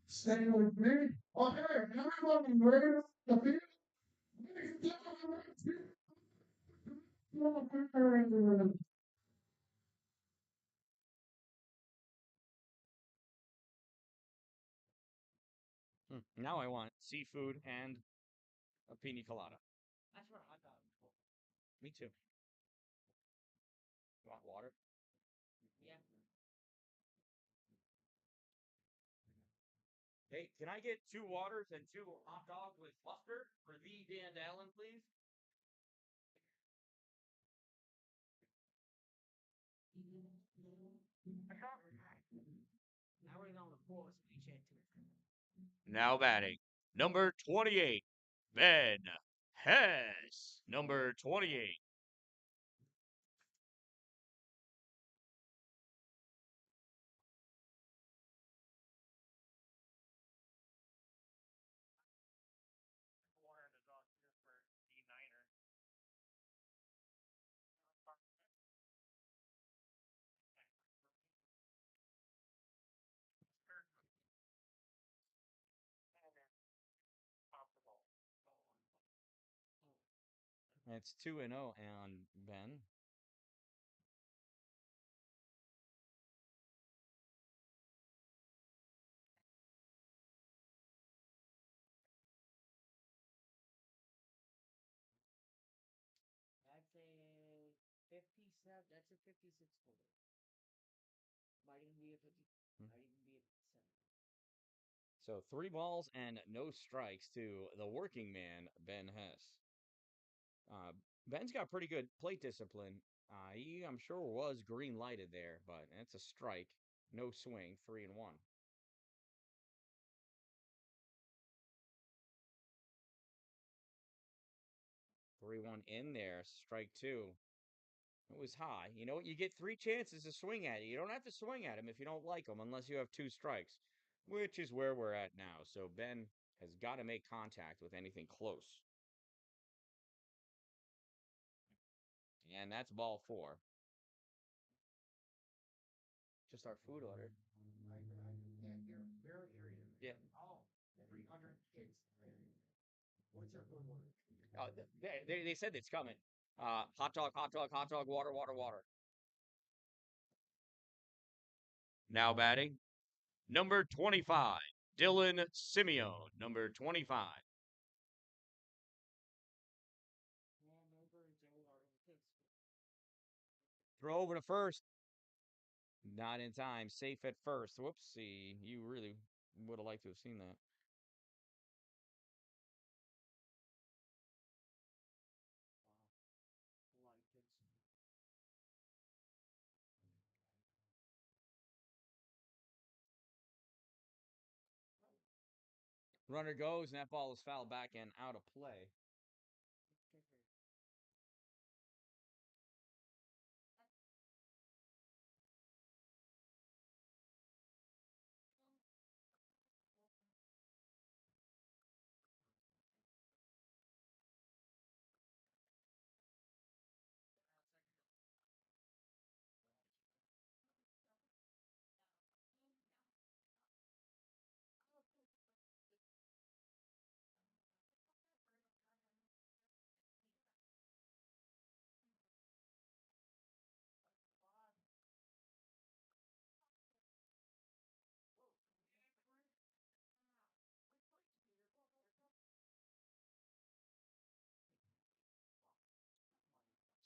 Stay with me. Okay, everyone ready? The field? Now I want seafood and a pina colada. That's what hot dog is for. Me too. You want water? Yeah. Hey, can I get 2 waters and 2 hot dogs with mustard for the Dan Allen, please? Now we're on the fourth, so we can't do it. Now batting, number 28, Ben Hess. Number 28. It's 2-0 on Ben. That's a 57. That's a 56 footer. Might even be a 50. Might even be a 7. So 3 balls and no strikes to the working man, Ben Hess. Ben's got pretty good plate discipline. He, I'm sure, was green lighted there, but it's a strike. No swing, 3-1. 3-1 in there, strike 2. It was high. You know what? You get 3 chances to swing at it. You don't have to swing at him if you don't like him unless you have 2 strikes, which is where we're at now. So Ben has got to make contact with anything close. And that's ball 4. Just our food order. Yeah. Oh, 300 kids. What's your food order? They said it's coming. Hot dog, water, water, water. Now batting, number 25, Dylan Simeone, number 25. Throw over to first. Not in time. Safe at first. Whoopsie. You really would have liked to have seen that. Runner goes, and that ball is fouled back and out of play.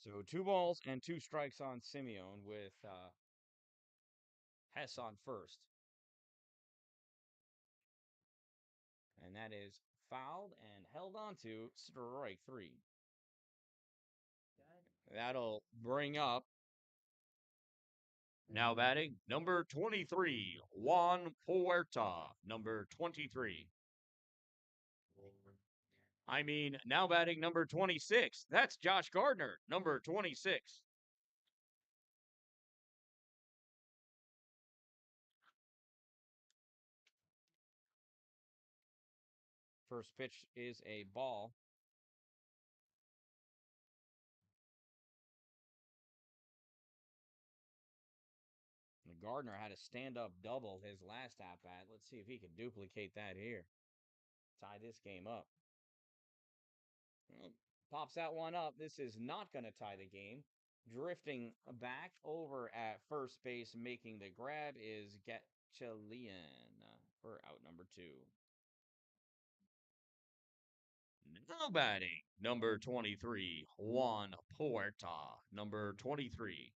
So 2 balls and 2 strikes on Simeone with Hess on first. And that is fouled and held on to strike 3. That'll bring up. Now batting, number 23, Juan Puerta, number 23. I mean, now batting number 26. That's Josh Gardner, number 26. First pitch is a ball. And Gardner had a stand-up double his last at-bat. Let's see if he can duplicate that here. Tie this game up. Well, pops that one up. This is not going to tie the game. Drifting back over at first base, making the grab is Gatchalian for out number 2. Now batting, number 23, Juan Puerta, number 23.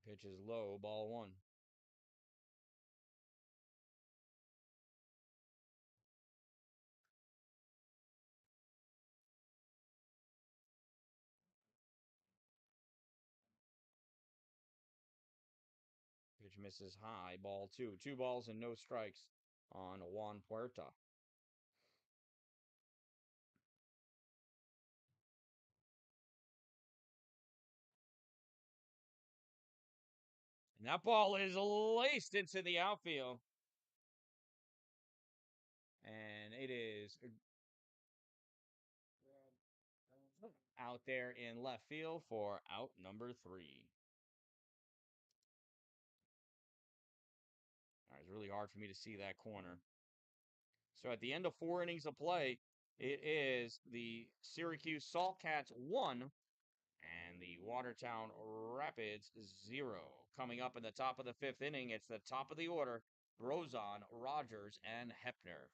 Pitch is low, ball 1. Pitch misses high, ball 2. 2 balls and no strikes on Juan Puerta. And that ball is laced into the outfield. And it is out there in left field for out number 3. It's really hard for me to see that corner. So at the end of 4 innings of play, it is the Syracuse Saltcats 1 and the Watertown Rapids 0. Coming up in the top of the 5th inning, it's the top of the order, Brozon, Rogers, and Hepner.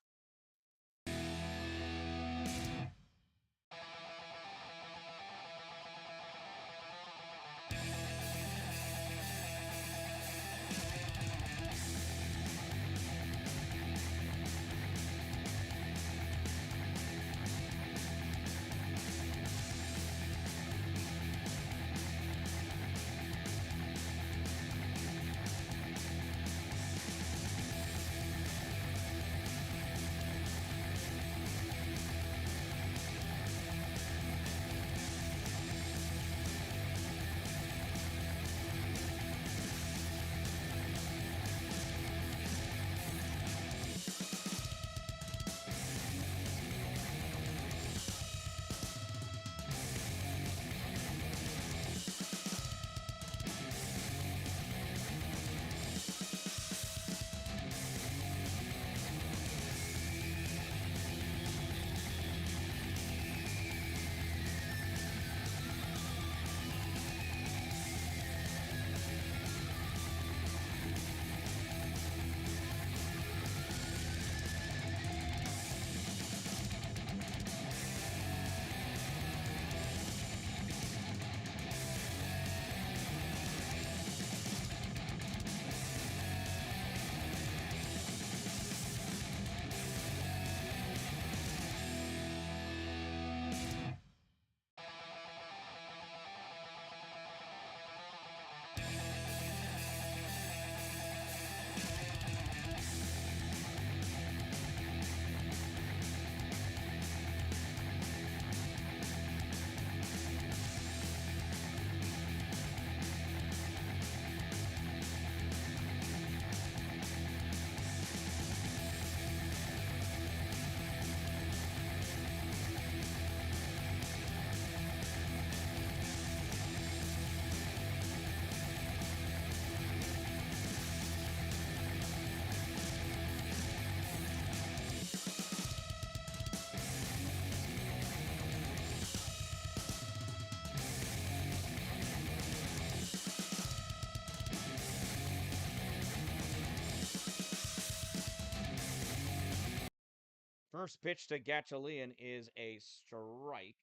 First pitch to Gatchalian is a strike.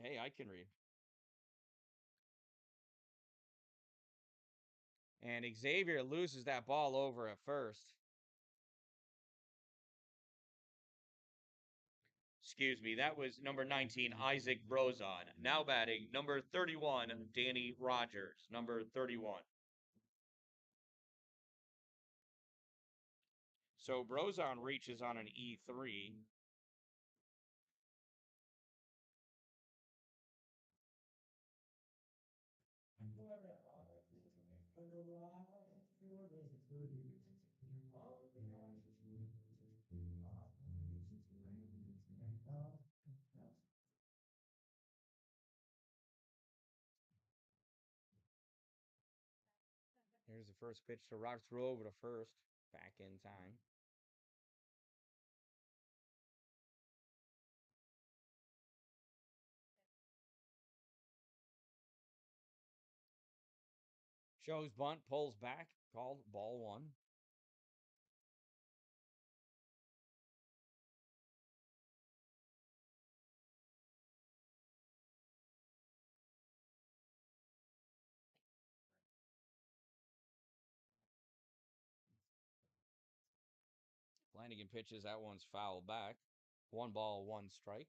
Hey, I can read. And Xavier loses that ball over at first. Excuse me, that was number 19, Isaac Brozon. Now batting, number 31, Danny Rogers. Number 31. So Brozon reaches on an E3. Here's the first pitch to Rock, throw over to first. Back in time. Shows bunt, pulls back, called ball one. Flanagan pitches, that one's fouled back. 1 ball, 1 strike.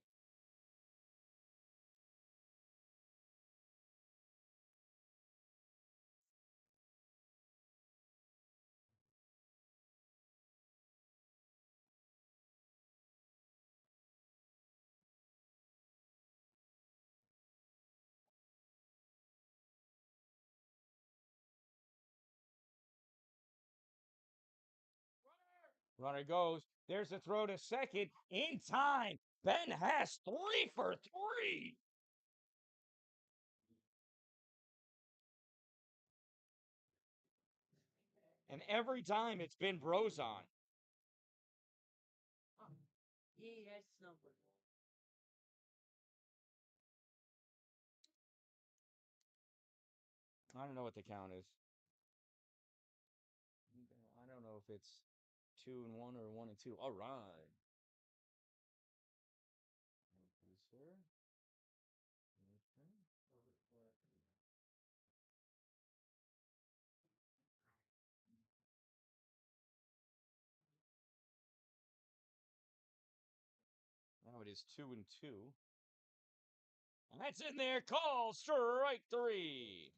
Runner goes. There's a throw to second. In time. Ben Hess 3 for 3. And every time it's been Brozon. He has number. I don't know what the count is. I don't know if it's 2-1 or 1-2. All right. Thank you, sir. Okay. Now it is 2-2. And that's in there. Call strike 3.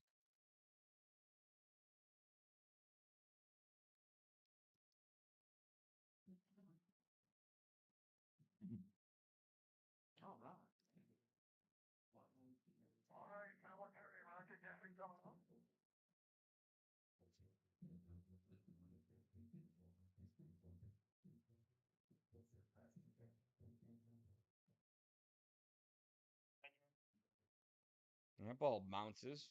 All right. And that ball bounces.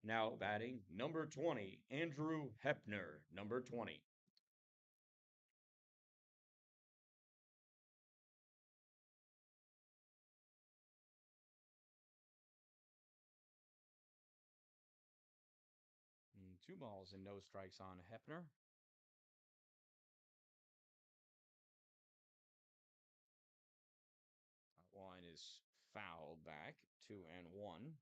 Now batting, number 20, Andrew Hepner. Number 20. And 2 balls and no strikes on Hepner. That one is fouled back. 2-1.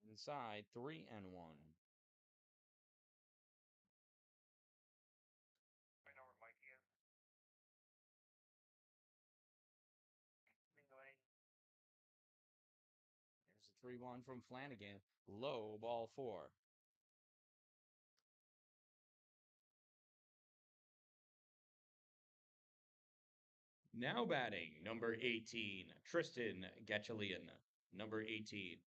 Inside 3-1. There's a 3-1 from Flanagan. Low, ball 4. Now batting, number 18, Tristan Gatchalian. Number 18.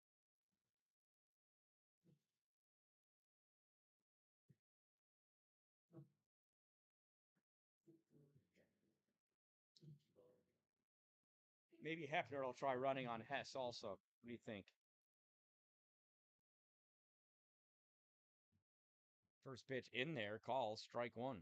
Maybe Hepner will try running on Hess also. What do you think? First pitch in there, calls strike one.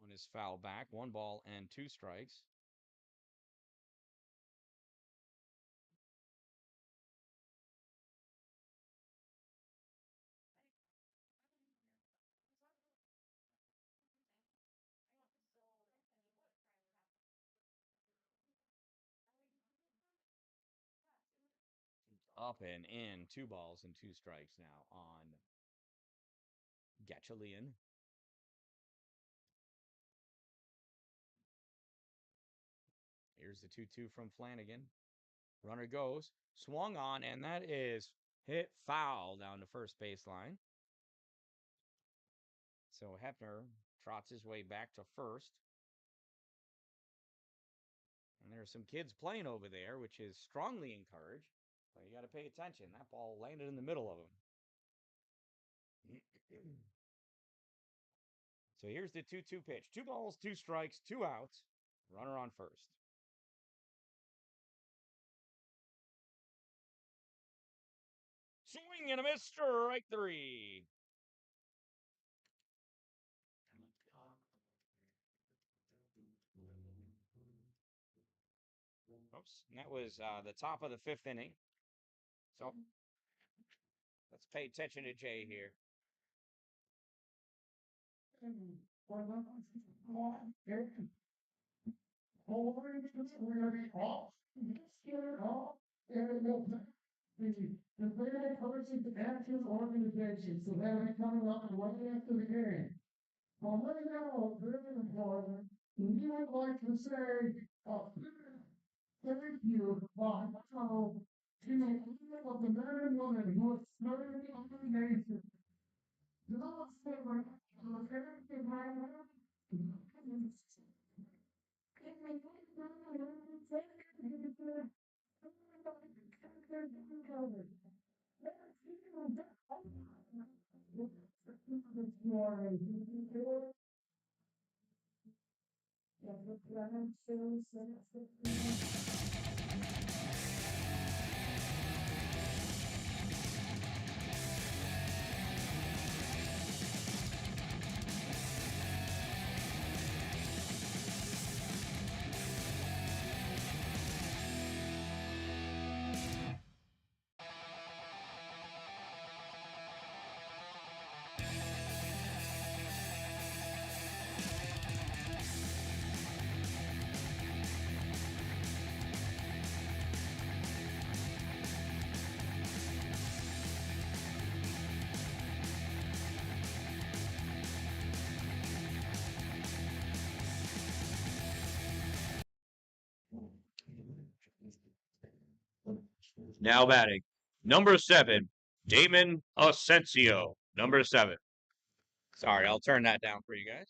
On his foul back, 1 ball and 2 strikes. Up and in, 2 balls and 2 strikes now on Gatchalian. Here's the 2-2 from Flanagan. Runner goes, swung on, and that is hit foul down the first baseline. So Hefner trots his way back to first. And there are some kids playing over there, which is strongly encouraged. But you got to pay attention. That ball landed in the middle of him. So here's the 2-2 pitch. 2 balls, 2 strikes, 2 outs. Runner on first. Swing and a miss, strike 3. Oops, and that was the top of the 5th inning. So let's pay attention to Jay here. The very person to active organization, so that we coming up right after the game. Well, right now, very important, we would like to say, thank you, to the of the men and women who have served our nation. Those that were prepared to Now batting, number 7, Damon Asensio. Number 7. Sorry, I'll turn that down for you guys.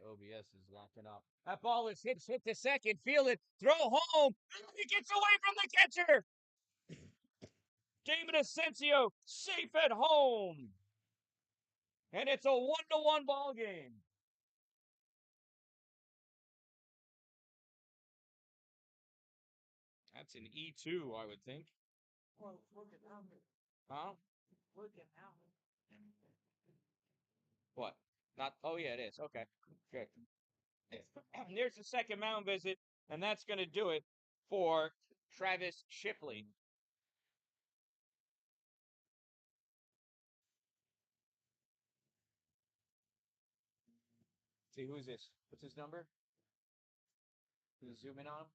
OBS is locking up. That ball is hit to second. Feel it. Throw home. It gets away from the catcher. David Asensio safe at home. And it's a 1-1 ball game. That's an E2, I would think. Well, look at now. Huh? Look at now. What? Not. Oh, yeah, it is. Okay. Good. There's the second mound visit, and that's going to do it for Travis Shipley. See, who's this? What's his number? Can you zoom in on him?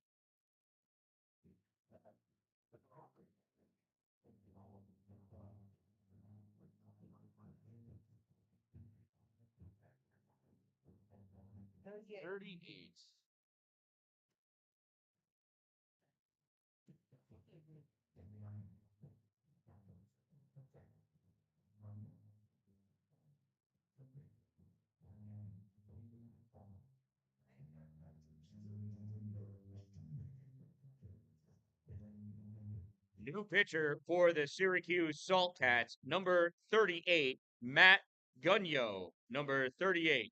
38. New pitcher for the Syracuse Salt Cats, number 38, Matt Gunyo, number 38.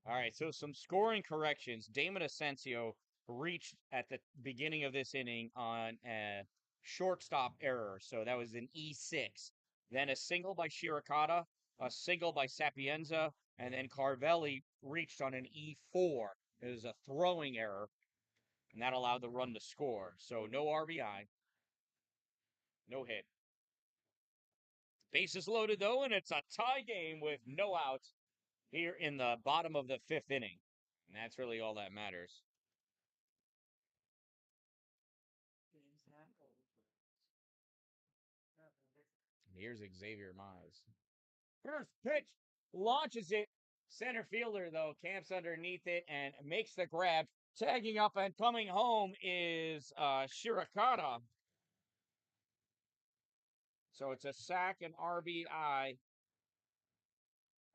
All right, so some scoring corrections. Damon Asensio reached at the beginning of this inning on a shortstop error, so that was an E6. Then a single by Shirokata, a single by Sapienza, and then Carvelli reached on an E4. It was a throwing error, and that allowed the run to score. So no RBI, no hit. Bases loaded, though, and it's a tie game with no outs here in the bottom of the fifth inning. And that's really all that matters. Here's Xavier Mize. First pitch, launches it. Center fielder, though, camps underneath it and makes the grab. Tagging up and coming home is Shirokata. So it's a sack and RBI.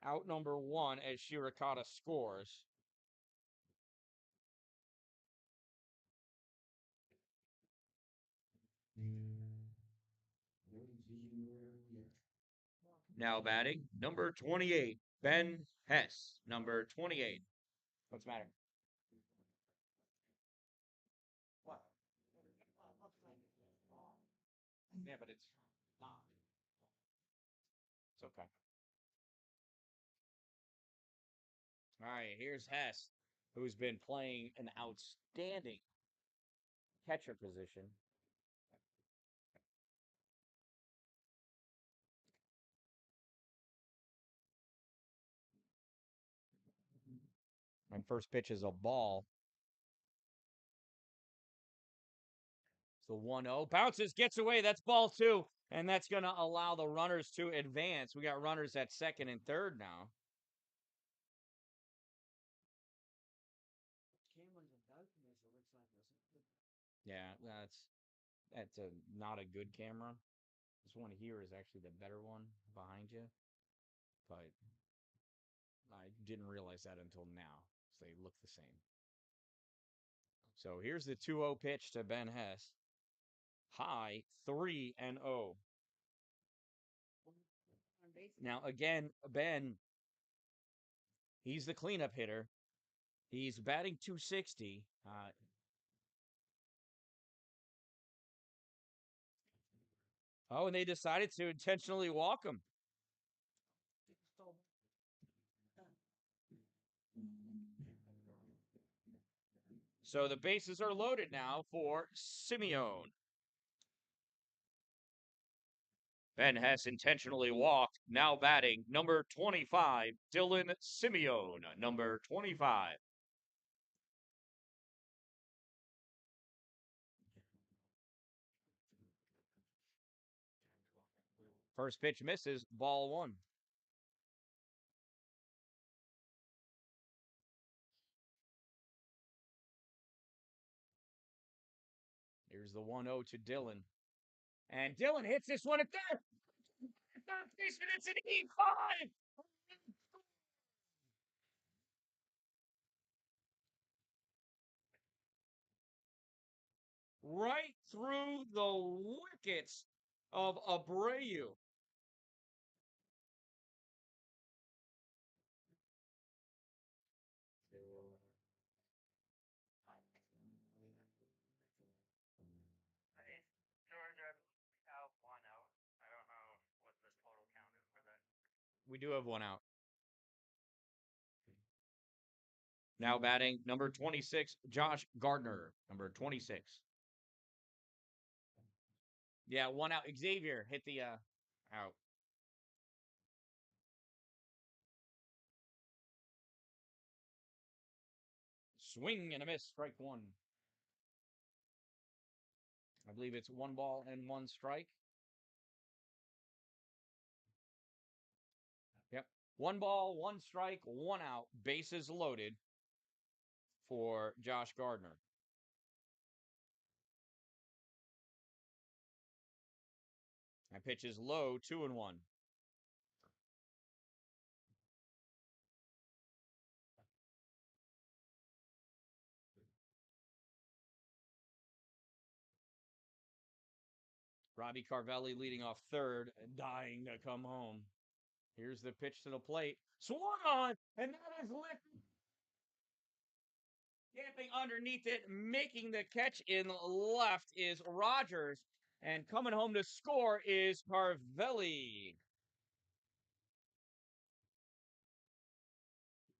Out number one as Shirokata scores. Now batting, number 28, Ben Hess. Number 28. What's the matter? What? Yeah, but it's not. It's okay. All right, here's Hess, who's been playing an outstanding catcher position. And first pitch is a ball. So 1-0. Bounces, gets away. That's ball two. And that's going to allow the runners to advance. We got runners at second and third now. Yeah, that's not a good camera. This one here is actually the better one behind you. But I didn't realize that until now. So they look the same. So here's the 2-0 pitch to Ben Hess. High 3-0. Now again, Ben, he's the cleanup hitter. He's batting .260. Oh, and they decided to intentionally walk him. So the bases are loaded now for Simeone. Ben Hess intentionally walked. Now batting, number 25, Dylan Simeone, number 25. First pitch misses, ball one. Here's the 1-0 to Dylan. And Dylan hits this one at third. Third baseman, it's an E5. Right through the wickets of Abreu. We do have one out. Now batting, number 26, Josh Gardner, number 26. Yeah, one out. Xavier hit the out. Swing and a miss, strike one. I believe it's 1 ball and 1 strike. Yep. 1 ball, 1 strike, 1 out. Bases loaded for Josh Gardner. That pitch is low, 2-1. Robbie Carvelli leading off third, dying to come home. Here's the pitch to the plate. Swung on, and that is lifted. Camping underneath it, making the catch in left is Rogers. And coming home to score is Carvelli.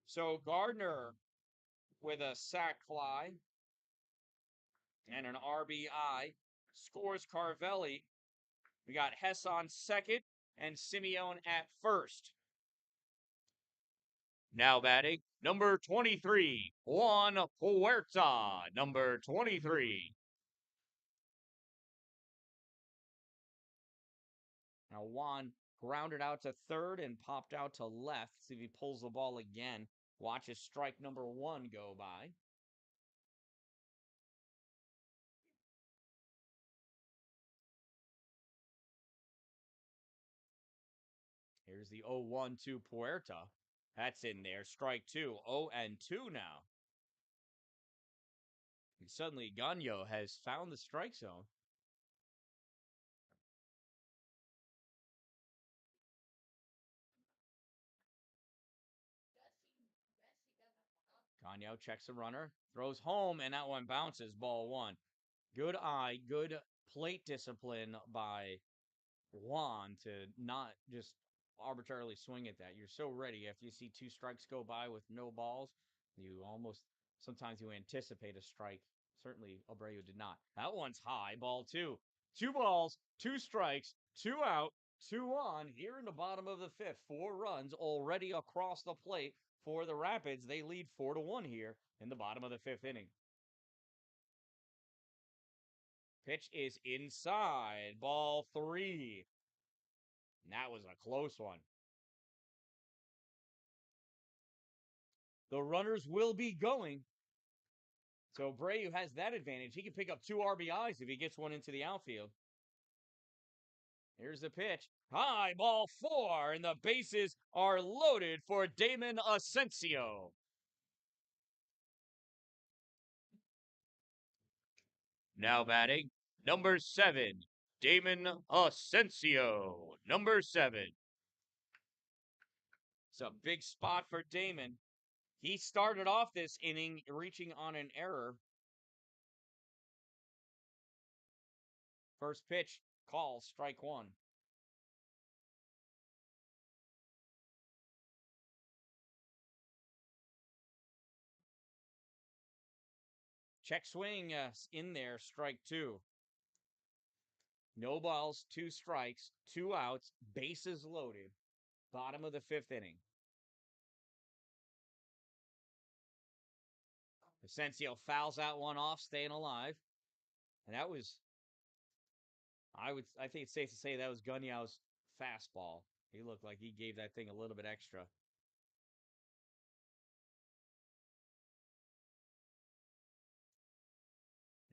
So Gardner with a sac fly and an RBI scores Carvelli. We got Hess on second and Simeone at first. Now batting, number 23, Juan Puerta, number 23. Now Juan grounded out to third and popped out to left. See if he pulls the ball again. Watches strike number 1 go by. Here's the 0-1 to Puerta. That's in there. Strike 2. 0-2 now. And suddenly Gagno has found the strike zone. Gagno checks the runner, throws home, and that one bounces. Ball 1. Good eye, good plate discipline by Juan to not just arbitrarily swing at that. You're so ready. After you see 2 strikes go by with no balls, you almost, sometimes you anticipate a strike. Certainly, Abreu did not. That one's high, ball 2. 2 balls, 2 strikes, 2 out, 2 on. Here in the bottom of the 5th, 4 runs already across the plate for the Rapids. They lead 4-1 here in the bottom of the 5th inning. Pitch is inside. Ball 3. And that was a close one. The runners will be going. So Abreu has that advantage. He can pick up 2 RBIs if he gets one into the outfield. Here's the pitch. High, ball 4, and the bases are loaded for Damon Asensio. Now batting, number 7, Damon Asensio. Number 7. It's a big spot for Damon. He started off this inning reaching on an error. First pitch Call, strike one. Check swing in there, strike two. No balls, 2 strikes, 2 outs, bases loaded. Bottom of the 5th inning. Asensio fouls that one off, staying alive. And that was, I think it's safe to say that was Gunyao's fastball. He looked like he gave that thing a little bit extra.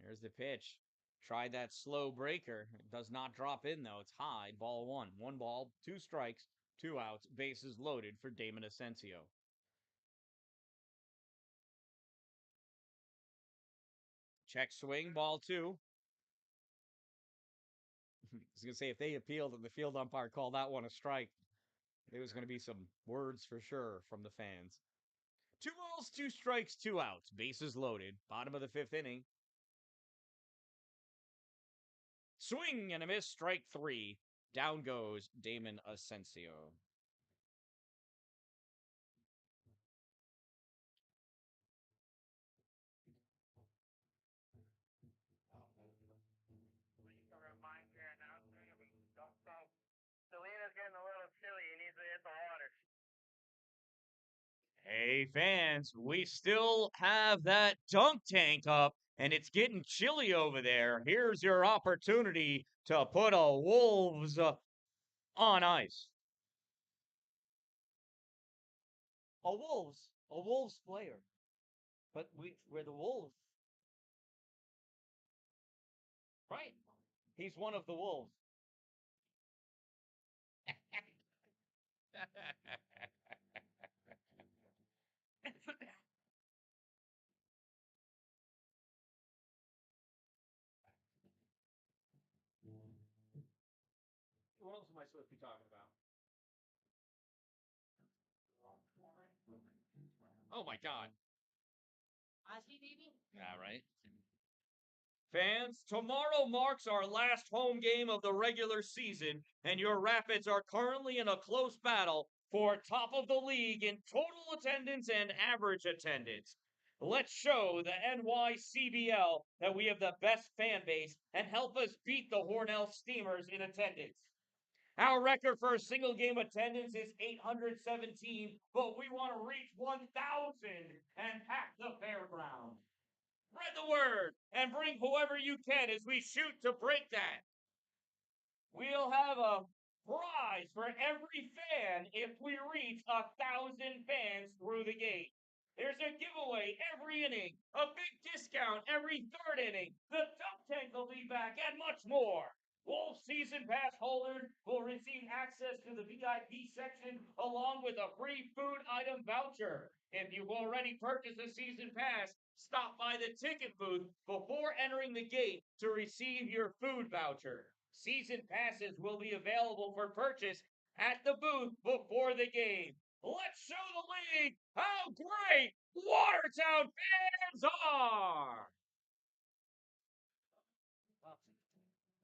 There's the pitch. Tried that slow breaker. It does not drop in, though. It's high. Ball one. 1 ball, 2 strikes, 2 outs. Bases loaded for Damon Asensio. Check swing. Ball 2. I was going to say, if they appealed and the field umpire called that one a strike, there was going to be some words for sure from the fans. 2 balls, 2 strikes, 2 outs. Bases loaded. Bottom of the 5th inning. Swing and a miss. Strike 3. Down goes Damon Asensio. Selena's getting a little chilly. He needs to hit the water. Hey, fans, we still have that dunk tank up, and it's getting chilly over there. Here's your opportunity to put a Wolves on ice. A Wolves player. But we're the Wolves. Right. He's one of the Wolves. What else am I supposed to be talking about? Oh my God. Ozzy, baby? All right. Fans, tomorrow marks our last home game of the regular season, and your Rapids are currently in a close battle for top of the league in total attendance and average attendance. Let's show the NYCBL that we have the best fan base and help us beat the Hornell Steamers in attendance. Our record for a single game attendance is 817, but we want to reach 1,000 and pack the fairground. Spread the word and bring whoever you can as we shoot to break that. We'll have a prize for every fan if we reach 1,000 fans through the gate. There's a giveaway every inning, a big discount every 3rd inning. The dunk tank will be back, and much more. Wolves season pass holders will receive access to the VIP section along with a free food item voucher. If you've already purchased a season pass, stop by the ticket booth before entering the gate to receive your food voucher. Season passes will be available for purchase at the booth before the game. Let's show the league how great Watertown fans are!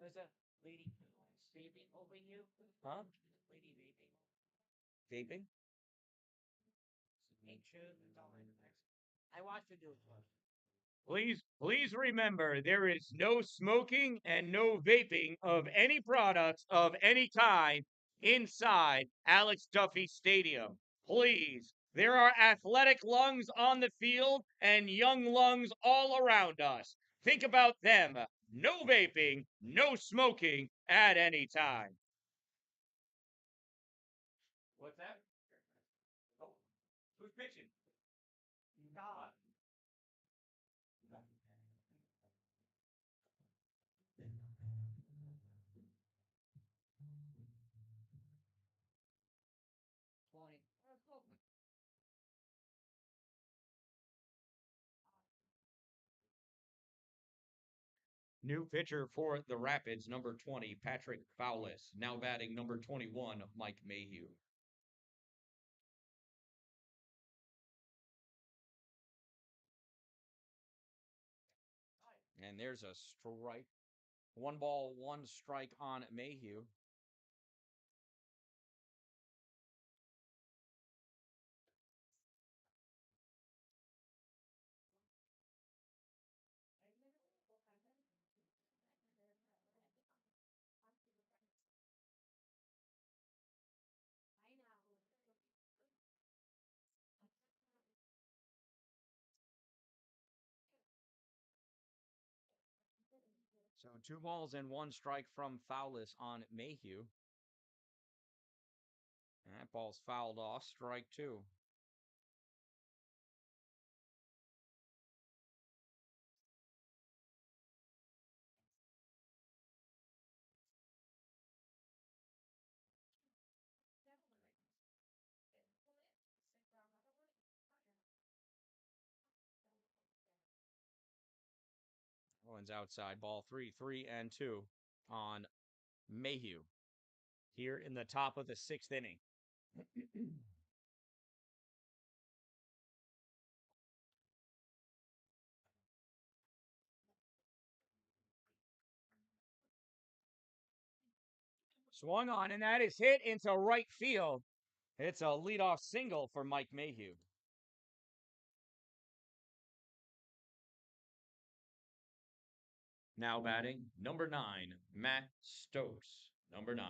There's a lady vaping over you. Huh? Lady vaping. Vaping? Make sure I watched her do it once. Please remember there is no smoking and no vaping of any products of any kind inside Alex Duffy Stadium. Please, there are athletic lungs on the field and young lungs all around us. Think about them. No vaping, no smoking at any time. What's that? Oh, who's pitching? God. Point. New pitcher for the Rapids, number 20, Patrick Fowlis. Now batting number 21, Mike Mayhew. And there's a strike 1 ball, 1 strike on Mayhew. So 2 balls and 1 strike from Fowlis on Mayhew. And that ball's fouled off, strike 2. One's outside, ball 3, 3-2 on Mayhew here in the top of the 6th inning. Swung on, and that is hit into right field. It's a leadoff single for Mike Mayhew. Now batting, number 9, Matt Stokes. Number 9.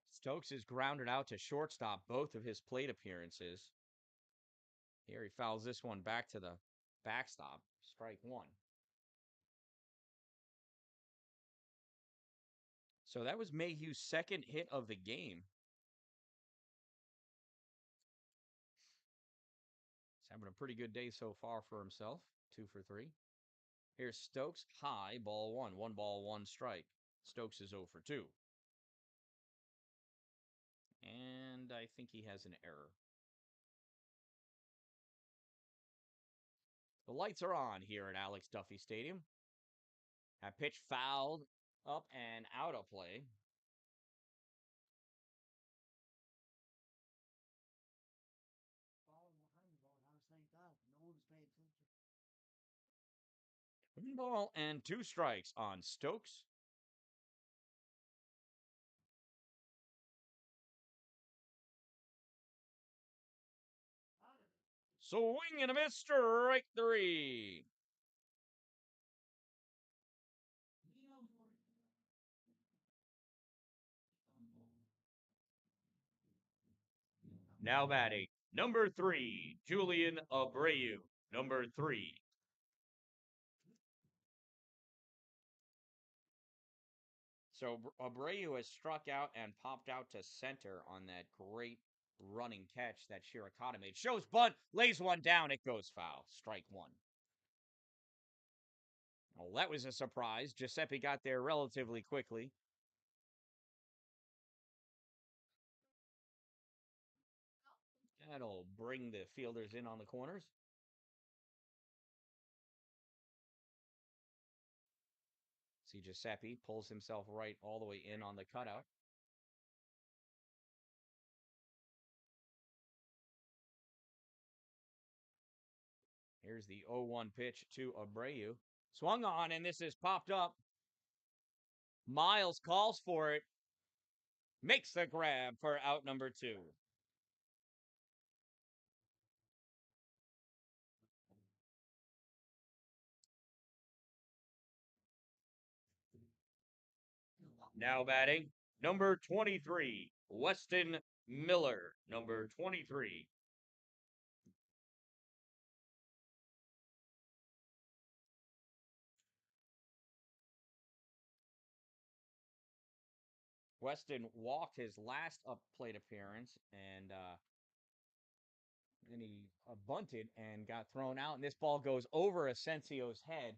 Stokes is grounded out to shortstop both of his plate appearances. Here he fouls this one back to the backstop. Strike 1. So that was Mayhew's second hit of the game. He's having a pretty good day so far for himself. 2 for 3. Here's Stokes, high, ball 1. 1 ball, 1 strike. Stokes is 0 for 2. And I think he has an error. The lights are on here at Alex Duffy Stadium. That pitch fouled up and out of play. One ball and 2 strikes on Stokes. Swing and a miss, strike 3. Now batting, number 3, Julian Abreu. Number 3. So Abreu has struck out and popped out to center on that great running catch that Shirokata made. Shows bunt, lays one down, it goes foul. Strike 1. Well, that was a surprise. Giuseppe got there relatively quickly. That'll bring the fielders in on the corners. See, Giuseppe pulls himself right all the way in on the cutout. Here's the 0-1 pitch to Abreu. Swung on, and this is popped up. Miles calls for it. Makes the grab for out number 2. Now batting, number 23, Weston Miller. Number 23. Weston walked his last up plate appearance, and then he bunted and got thrown out. And this ball goes over Asensio's head.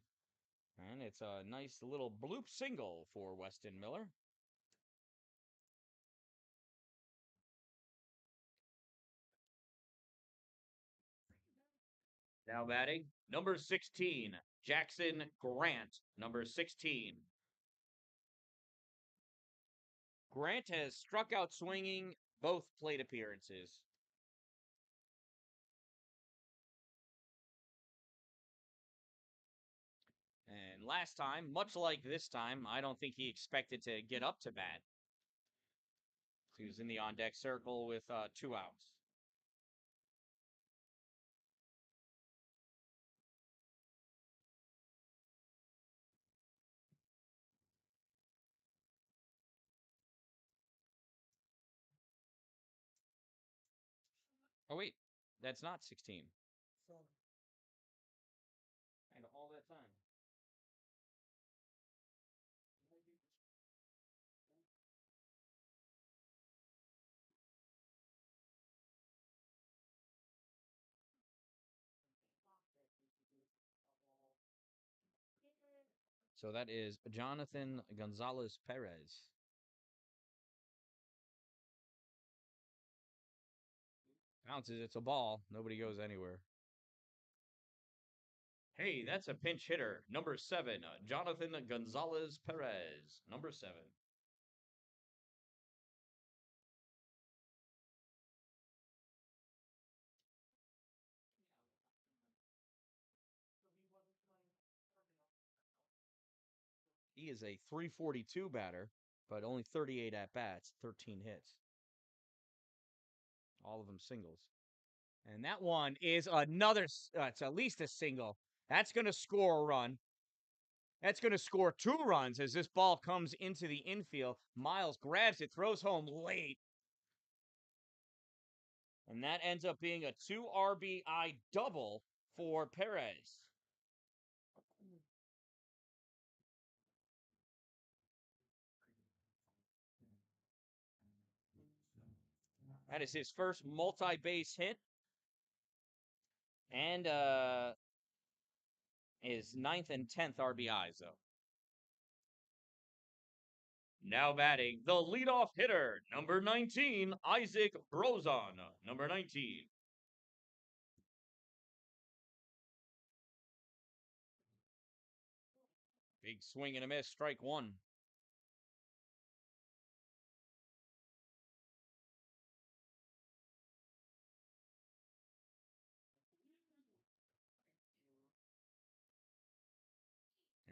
And it's a nice little bloop single for Weston Miller. Now batting, Number 16, Jackson Grant. Number 16. Grant has struck out swinging both plate appearances. And last time, much like this time, I don't think he expected to get up to bat. He was in the on-deck circle with 2 outs. Oh, wait. That's not 16. So, And all that time. So that is Jonathan Gonzalez Perez. Bounces, it's a ball. Nobody goes anywhere. Hey, that's a pinch hitter. Number 7, Jonathan Gonzalez Perez. Number 7. He is a 342 batter, but only 38 at-bats, 13 hits. All of them singles. And that one is another, it's at least a single. That's going to score a run. That's going to score 2 runs as this ball comes into the infield. Miles grabs it, throws home late. And that ends up being a 2 RBI double for Perez. That is his first multi-base hit. And his 9th and 10th RBIs, though. Now batting, the leadoff hitter, number 19, Isaac Brozon. Number 19. Big swing and a miss, strike 1.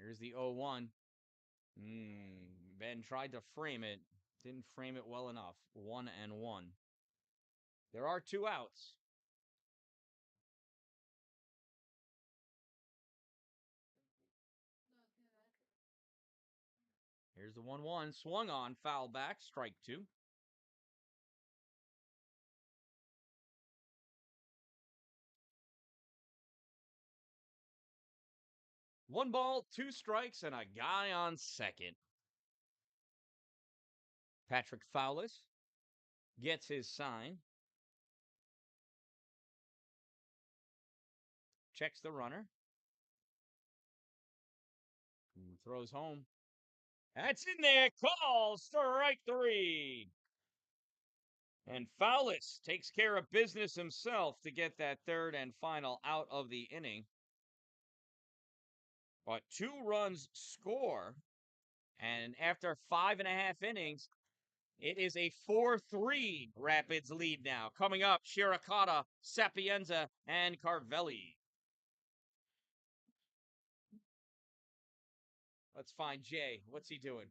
Here's the 0-1. Ben tried to frame it. Didn't frame it well enough. 1-1. There are 2 outs. Here's the 1-1. Swung on, foul back, strike 2. One ball, 2 strikes, and a guy on second. Patrick Fowlis gets his sign. Checks the runner. Throws home. That's in there. Call strike 3. And Fowlis takes care of business himself to get that 3rd and final out of the inning. But 2 runs score. And after 5.5 innings, it is a 4-3 Rapids lead now. Coming up, Shirakawa, Sapienza, and Carvelli. Let's find Jay. What's he doing?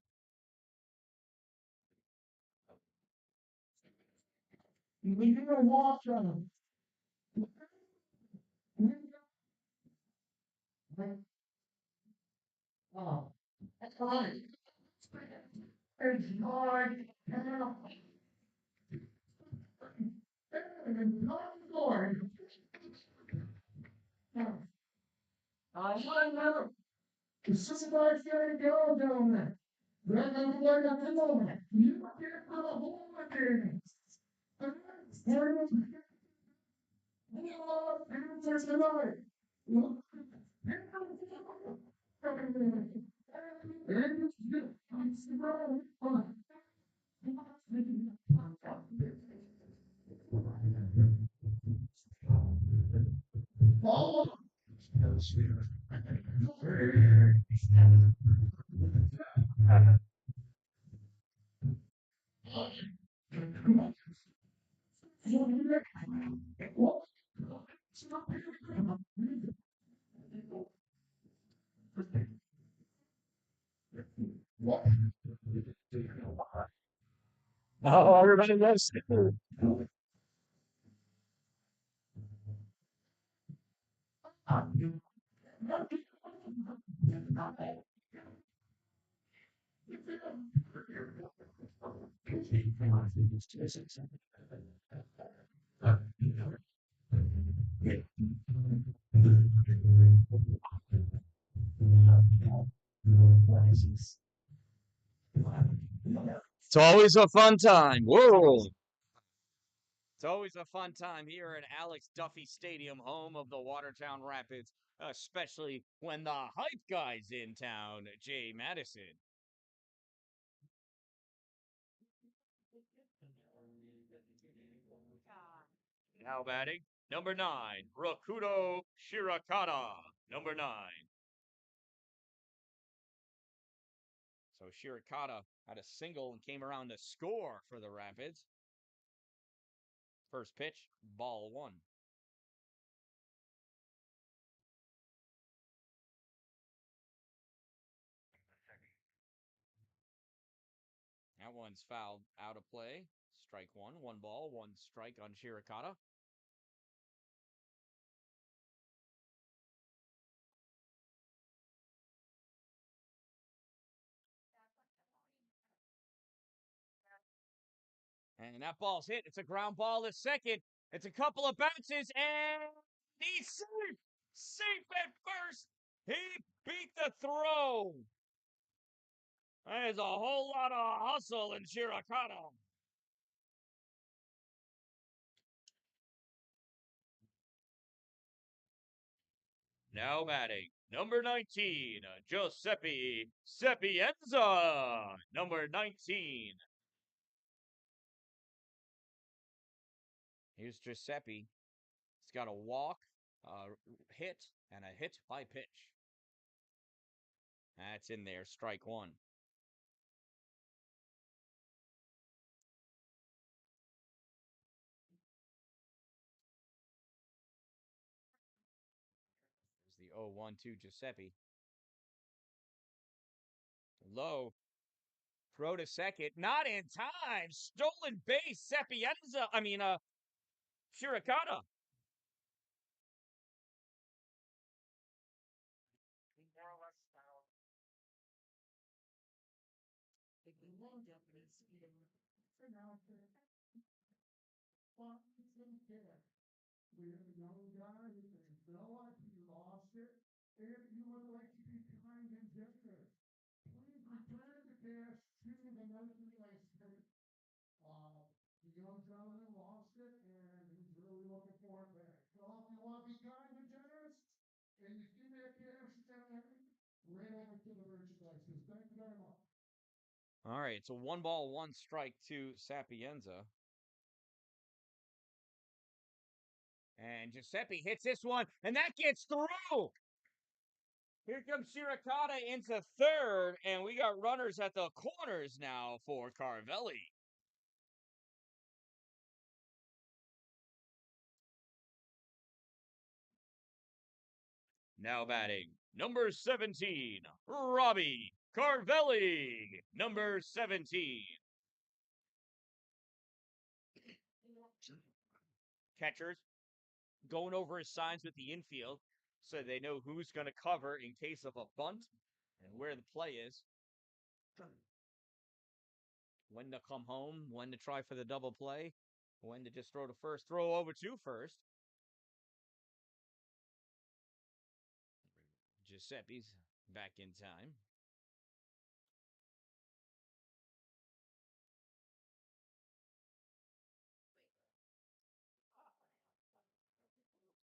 We do a walk on. Oh, that's fine. It's hard. I want to know. Somebody's got to go down there. Then I'm going to know that. You get for the whole thing. There's another. Oh, everybody loves it. It's always a fun time. Whoa. It's always a fun time here at Alex Duffy Stadium, home of the Watertown Rapids, especially when the hype guy's in town, Jay Madison. Now batting, number 9, Rakudo Shirakata, number 9. So Shirakata had a single and came around to score for the Rapids. First pitch, ball 1. That one's fouled out of play. Strike 1, 1 ball, 1 strike on Shirakata. And that ball's hit. It's a ground ball to second. It's a couple of bounces, and he's safe. Safe at first. He beat the throw. There's a whole lot of hustle in Shirakata. Now batting, number 19, Giuseppe Sapienza, number 19. Here's Giuseppe. He's got a walk, hit, and a hit by pitch. That's in there, strike 1. There's the 0-1-2 Giuseppe. Low. Throw to second. Not in time. Stolen base. Sapienza. Shirakata. More or less foul. The long Japanese speed for now. We have a young guy who has no idea he lost it, and he would like to be kind and generous. Please return the cash to the merchandise tent. The young gentleman lost it, and he's really looking for it back. So if you want to be kind and generous, and you see that cash is in there, right over to the merchandise tent. Thank you very much. All right, it's a 1 ball, 1 strike to Sapienza. And Giuseppe hits this one, and that gets through. Here comes Shirakata into third, and we got runners at the corners now for Carvelli. Now batting, number 17, Robbie Carvelli, number 17. Catchers going over his signs with the infield so they know who's going to cover in case of a bunt and where the play is. When to come home, when to try for the double play, when to just throw to first, throw over to first. Giuseppe's back in time.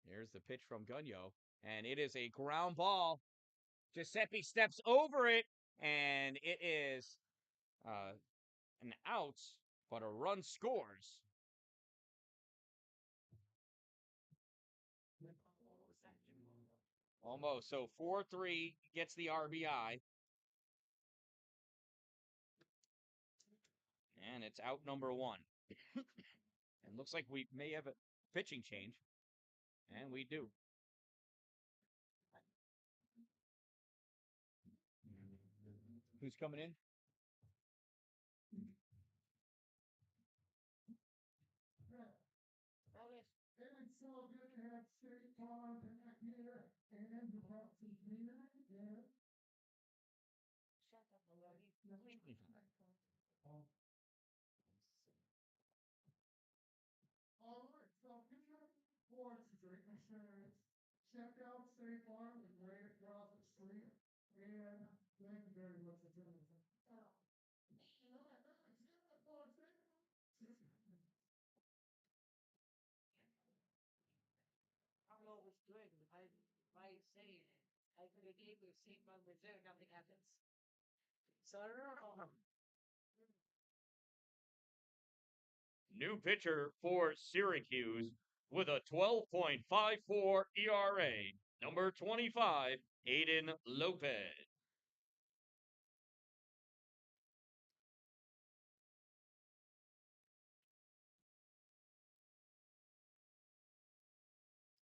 Here's the pitch from Gunyo, and it is a ground ball. Giuseppe steps over it, and it is an out, but a run scores. Almost. So 4-3 gets the RBI. And it's out number 1. And looks like we may have a pitching change. And we do. Who's coming in? It's so good to have State Farm back here and the Rocky here. Yeah. Shut up, Maloney. All right, so picture for street insurance. Check out State Farm is right across the street. And thank you very much for doing it. I don't know what's good. I say I could have gave you a seat on reserve, nothing happens. So I don't know. New pitcher for Syracuse with a 12.54 ERA, number 25, Aiden Lopez.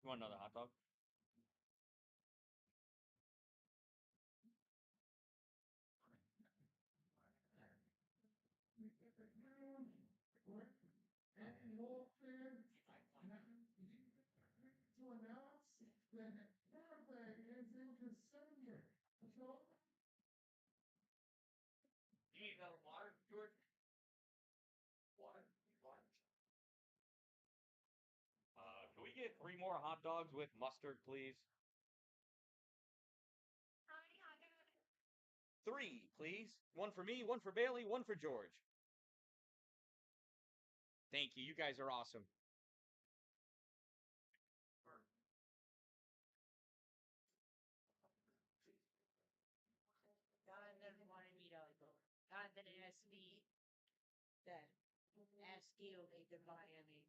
You want another hot dog? To announce that birthday is in December. So You need another water, George? Water? Can we get 3 more hot dogs with mustard, please? How many hot dogs? 3, please. 1 for me, 1 for Bailey, 1 for George. Thank you. You guys are awesome. God never wanted me to go. God didn't ask me that. Ask you they could buy any.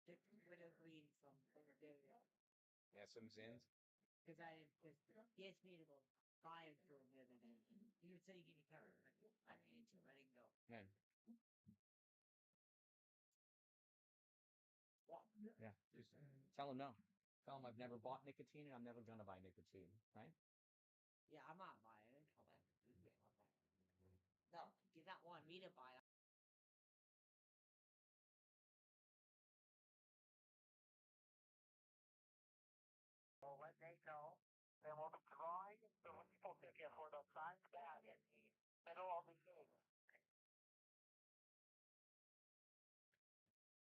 The would agree from over there. Yeah, some Zins. Because he asked me to go buy him for him the other day. He was saying he covered. I needed to let him go. Man. Yeah. Just tell him no. Tell him I've never bought nicotine and I'm never gonna buy nicotine, right? Yeah, I'm not buying it. No, you not want me to buy it. We'll let Nate know. Then we'll be drawing the raffle ticket for the signed bat. It'll all be good.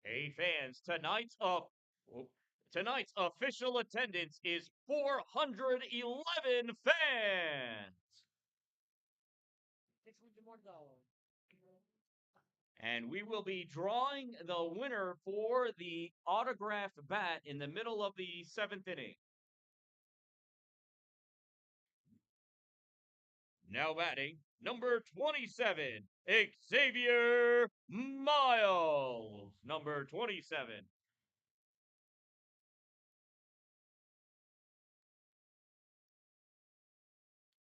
Hey fans, tonight's official attendance is 411 fans. 600 more dollars. And we will be drawing the winner for the autographed bat in the middle of the 7th inning. Now batting, number 27, Xavier Miles. Number 27.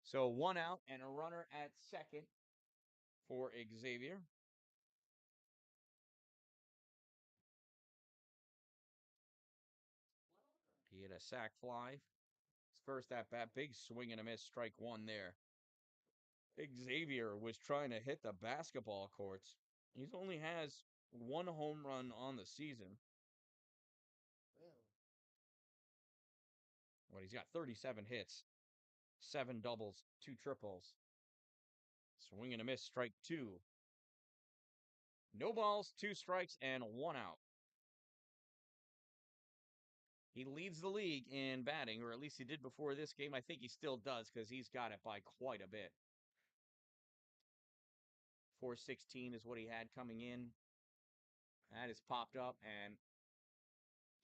So 1 out and a runner at second for Xavier. He hit a sac fly. His first at bat, big swing and a miss, strike 1 there. Xavier was trying to hit the basketball courts. He only has 1 home run on the season. What, he's got 37 hits, 7 doubles, 2 triples. Swing and a miss, strike 2. No balls, 2 strikes, and 1 out. He leads the league in batting, or at least he did before this game. I think he still does because he's got it by quite a bit. 416 is what he had coming in. That is popped up and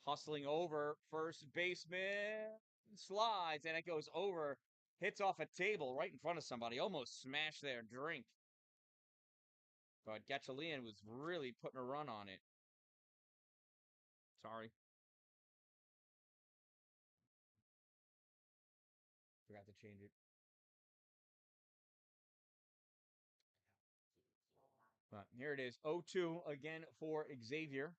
hustling over first baseman. Slides, and it goes over. Hits off a table right in front of somebody. Almost smashed their drink. But Gatchalian was really putting a run on it. Sorry. have to change it. But here it is, 0-2 again for Xavier.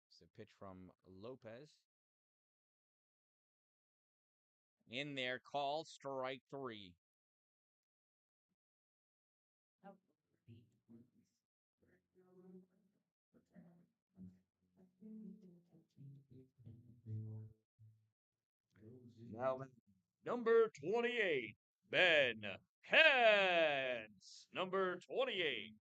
It's a pitch from Lopez. In there, call strike 3. Now, number 28, Ben Heads. Number 28.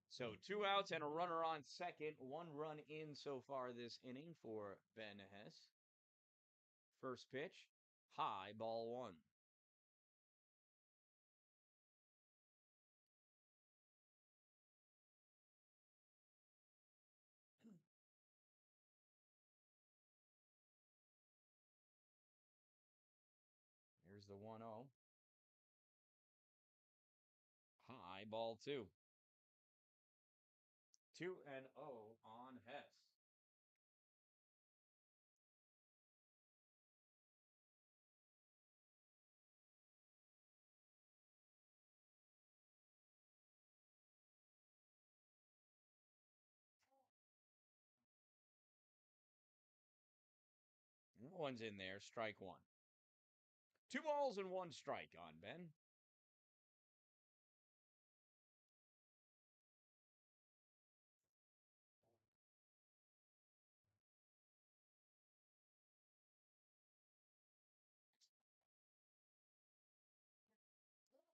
So 2 outs and a runner on second. 1 run in so far this inning for Ben Hess. First pitch, high, ball 1. Here's the 1-0. High, ball 2. 2-0 on Hess. No one's in there, strike 1. 2 balls and 1 strike on Ben.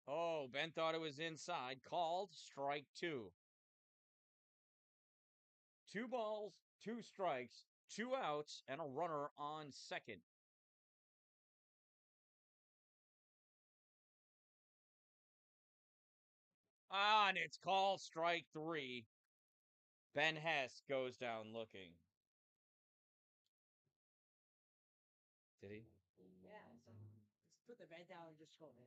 Oh, Ben thought it was inside. Called, strike 2. 2 balls, 2 strikes, 2 outs, and a runner on second. And it's called strike 3. Ben Hess goes down looking. Did he? Yeah. So let's put the bat down and just go there.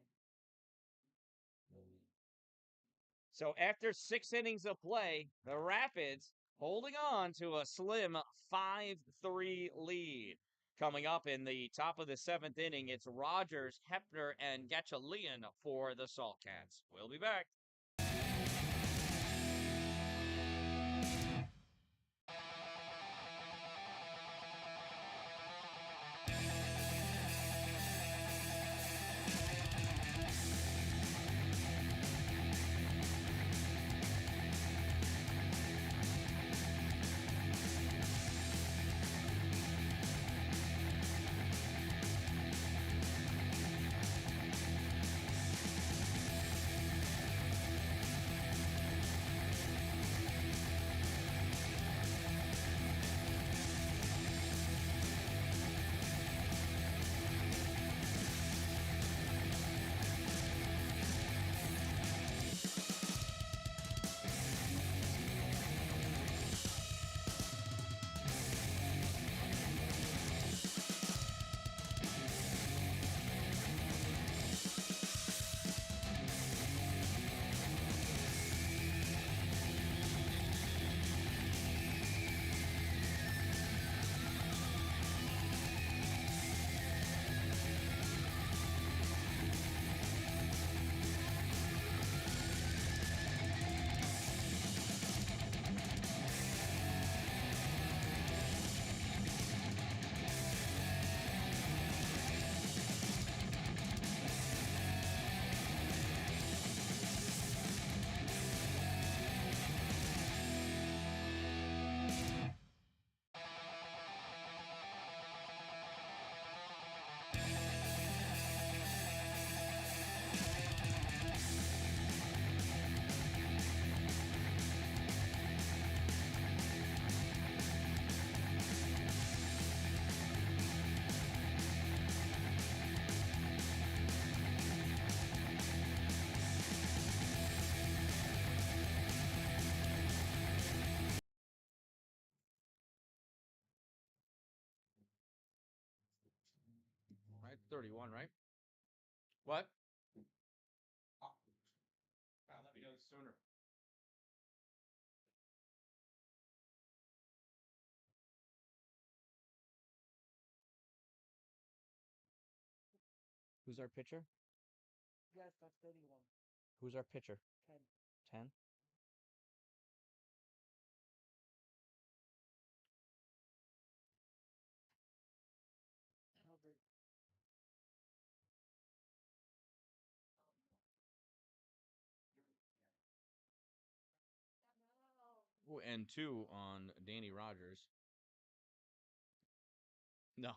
So after 6 innings of play, the Rapids holding on to a slim 5-3 lead. Coming up in the top of the 7th inning, it's Rogers, Hepner, and Gatchalian for the Saltcats. We'll be back. 31, right? What? Ah. Let me know sooner. Who's our pitcher? Yes, that's 31. Who's our pitcher? 10. 10? Albert. Ooh, and 2 on Danny Rogers. No.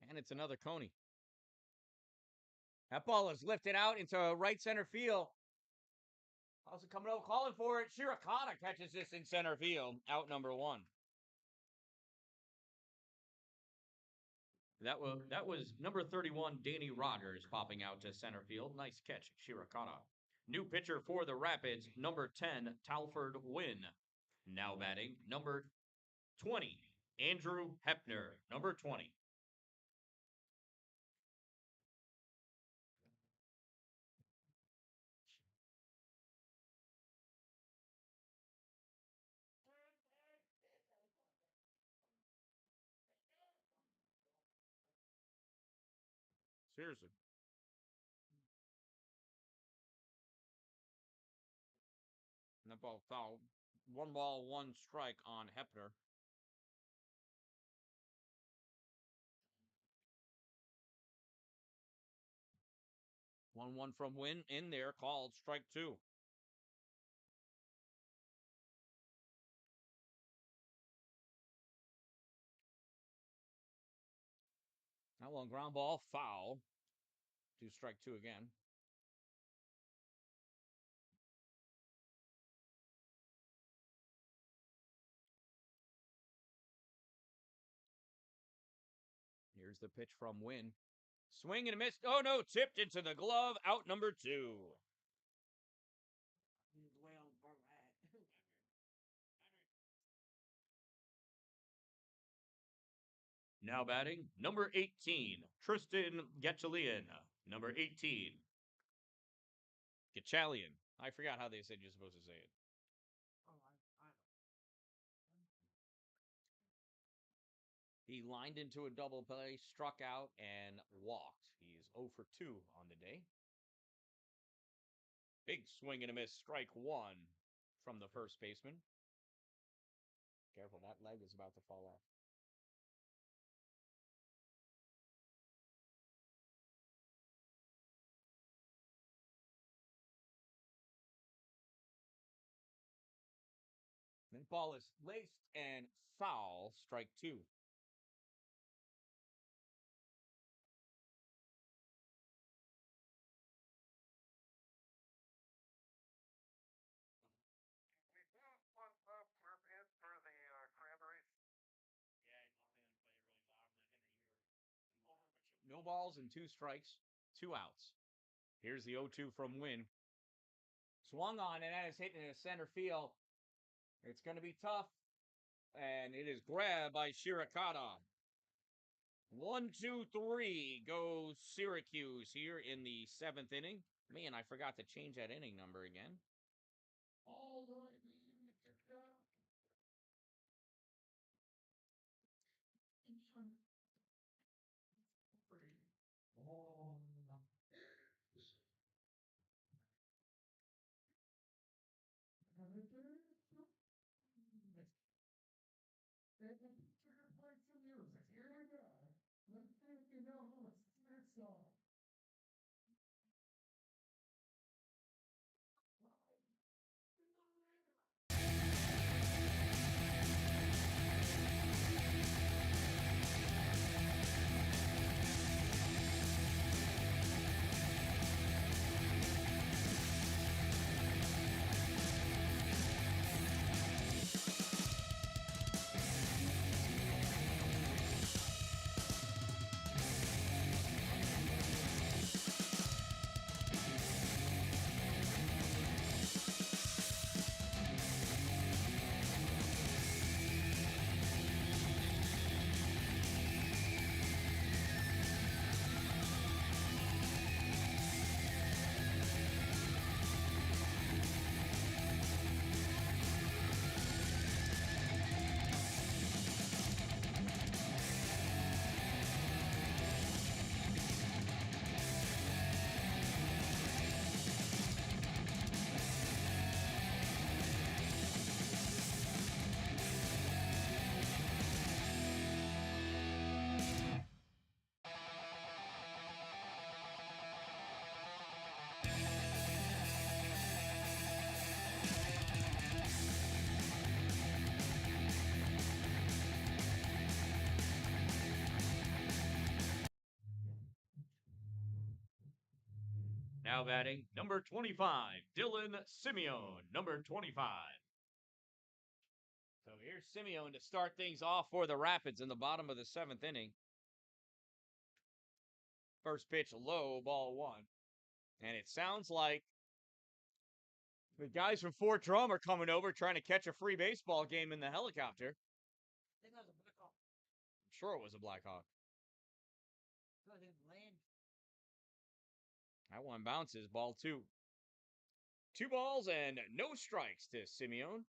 And it's another Coney. That ball is lifted out into right center field. Also coming over, calling for it. Shirokata catches this in center field. Out number 1. That was number 31, Danny Rogers, popping out to center field. Nice catch, Shirokata. New pitcher for the Rapids, number 10, Talford Wynn. Now batting, number 20, Andrew Hepner, number 20. Seriously. And that ball foul. 1 ball, 1 strike on Hepner. One from Wynn in there, called strike 2. That one ground ball, foul. 2 strike 2 again. Here's the pitch from Wynn. Swing and a miss. Oh no, tipped into the glove. Out number 2. He's way on Blowout. Now batting, number 18, Tristan Gatchalian. Number 18. Gatchalian. I forgot how they said you're supposed to say it. Oh, I He lined into a double play, struck out, and walked. He's 0 for 2 on the day. Big swing and a miss, strike 1 from the first baseman. Careful, that leg is about to fall off. Then ball is laced and foul, strike 2. We got one up for in for the Cranberries. No balls and 2 strikes, 2 outs. Here's the 0-2 from Wynn. Swung on, and that is hitting in the center field. It's going to be tough, and it is grabbed by Shirokata. 1, 2, 3 goes Syracuse here in the 7th inning. Man, I forgot to change that inning number again. All right, man. Oh. Play some music. Here we go. Let's see if you know who it's this song. Now batting number 25, Dylan Simeon, number 25. So here's Simeon to start things off for the Rapids in the bottom of the 7th inning. First pitch low, ball 1. And it sounds like the guys from Fort Drum are coming over trying to catch a free baseball game in the helicopter. I think that was a Blackhawk. I'm sure it was a Blackhawk. No, they land. That one bounces, ball 2. 2 balls and no strikes to Simeon.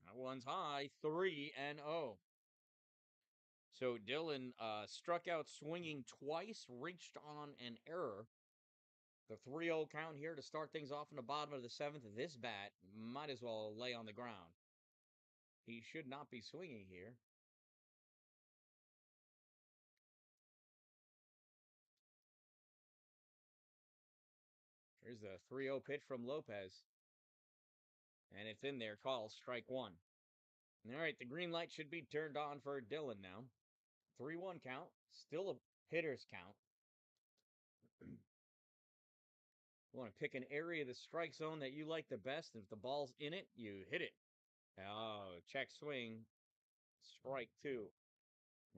That one's high, 3-0. So Dylan struck out swinging twice, reached on an error. The 3-0 count here to start things off in the bottom of the 7th. This bat might as well lay on the ground. He should not be swinging here. Here's the 3-0 pitch from Lopez. And it's in there, call strike 1. All right, the green light should be turned on for Dylan now. 3-1 count, still a hitter's count. You want to pick an area of the strike zone that you like the best, and if the ball's in it, you hit it. Oh, check swing, strike 2.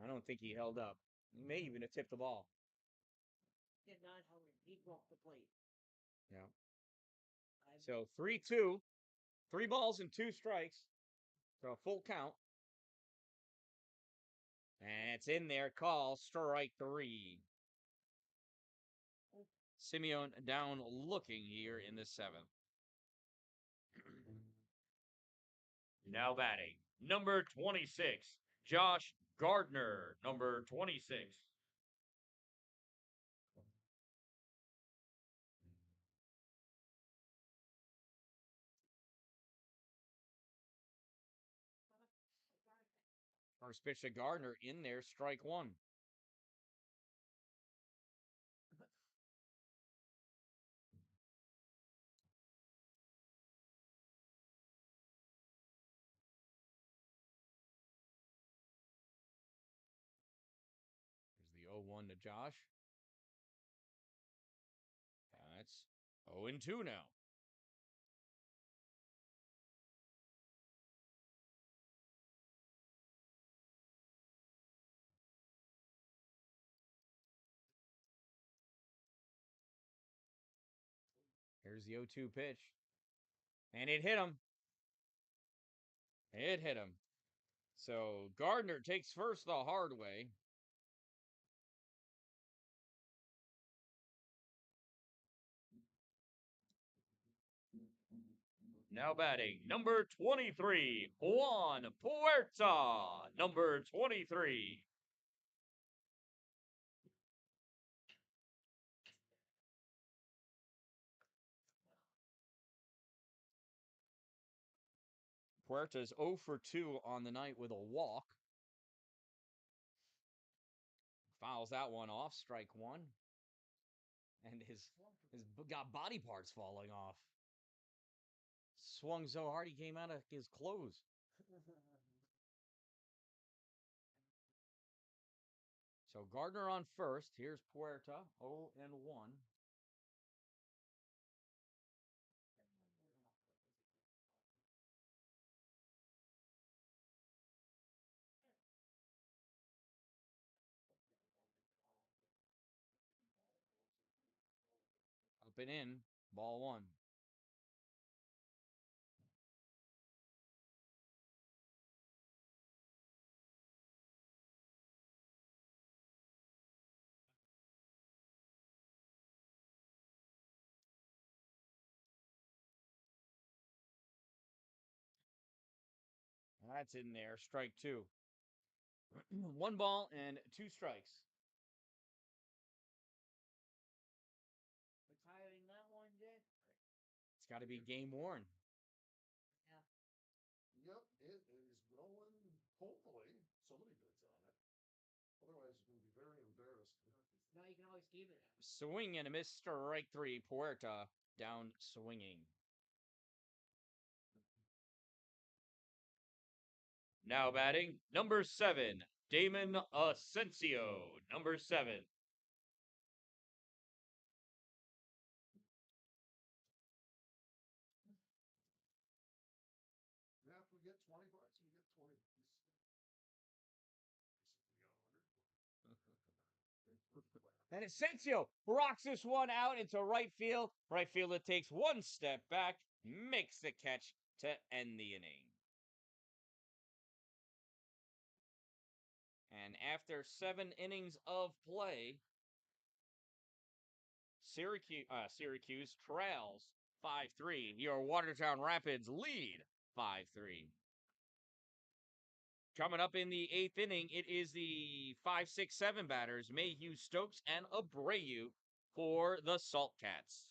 I don't think he held up. He may even have tipped the ball. Did not, however, he broke the plate. Yeah. So 3-2, 3 balls and 2 strikes. So a full count. And it's in there, call strike 3. Simeon down looking here in the 7th. Now batting number 26, Josh Gardner, number 26. First pitch to Gardner in there, strike 1. Here's the 0-1 to Josh. That's 0-2 now. Here's the 0-2 pitch. And it hit him. It hit him. So Gardner takes first the hard way. Now batting number 23, Juan Puerta, number 23. Puerta's 0 for 2 on the night with a walk. Fouls that one off, strike 1. And his got body parts falling off. Swung so hard he came out of his clothes. So Gardner on first. Here's Puerta, 0-1. Up and in, ball 1. That's in there, strike 2. 1 ball and 2 strikes. Retiring that one, Jay? It's got to be game worn. Yep, it is going, hopefully, somebody bids on it. Otherwise, it's going to be very embarrassed. No, you can always keep it. Swing and a miss, strike 3. Puerta down swinging. Now batting, number 7, Damon Asensio. Number 7. Yeah, if we get 20 bucks, we get 20 bucks. And Asensio rocks this one out into right field. Right fielder takes one step back, makes the catch to end the inning. And after 7 innings of play, Syracuse trails 5-3. Your Watertown Rapids lead 5-3. Coming up in the 8th inning, it is the 5, 6, 7 batters, Mayhew, Stokes, and Abreu for the Salt Cats.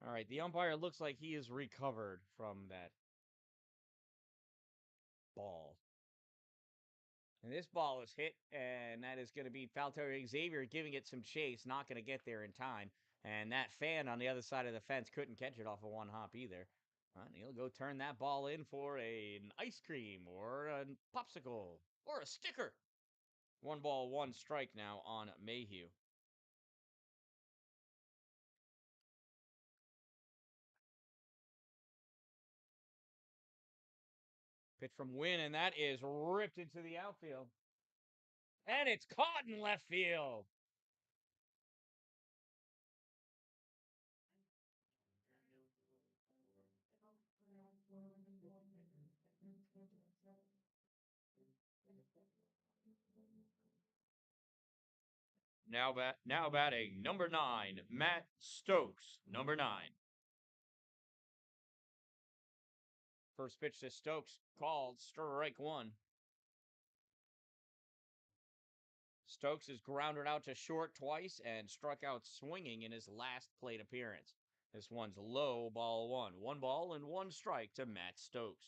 All right, the umpire looks like he is recovered from that ball. And this ball is hit, and that is going to be Valtteri Xavier giving it some chase, not going to get there in time. And that fan on the other side of the fence couldn't catch it off of one hop either. And he'll go turn that ball in for an ice cream or a popsicle or a sticker. 1 ball, 1 strike now on Mayhew. Pitch from Wynn, and that is ripped into the outfield. And it's caught in left field. Now batting, number 9, Matt Stokes. Number 9. First pitch to Stokes, called strike 1. Stokes has grounded out to short twice and struck out swinging in his last plate appearance. This one's low, ball one. 1 ball and 1 strike to Matt Stokes.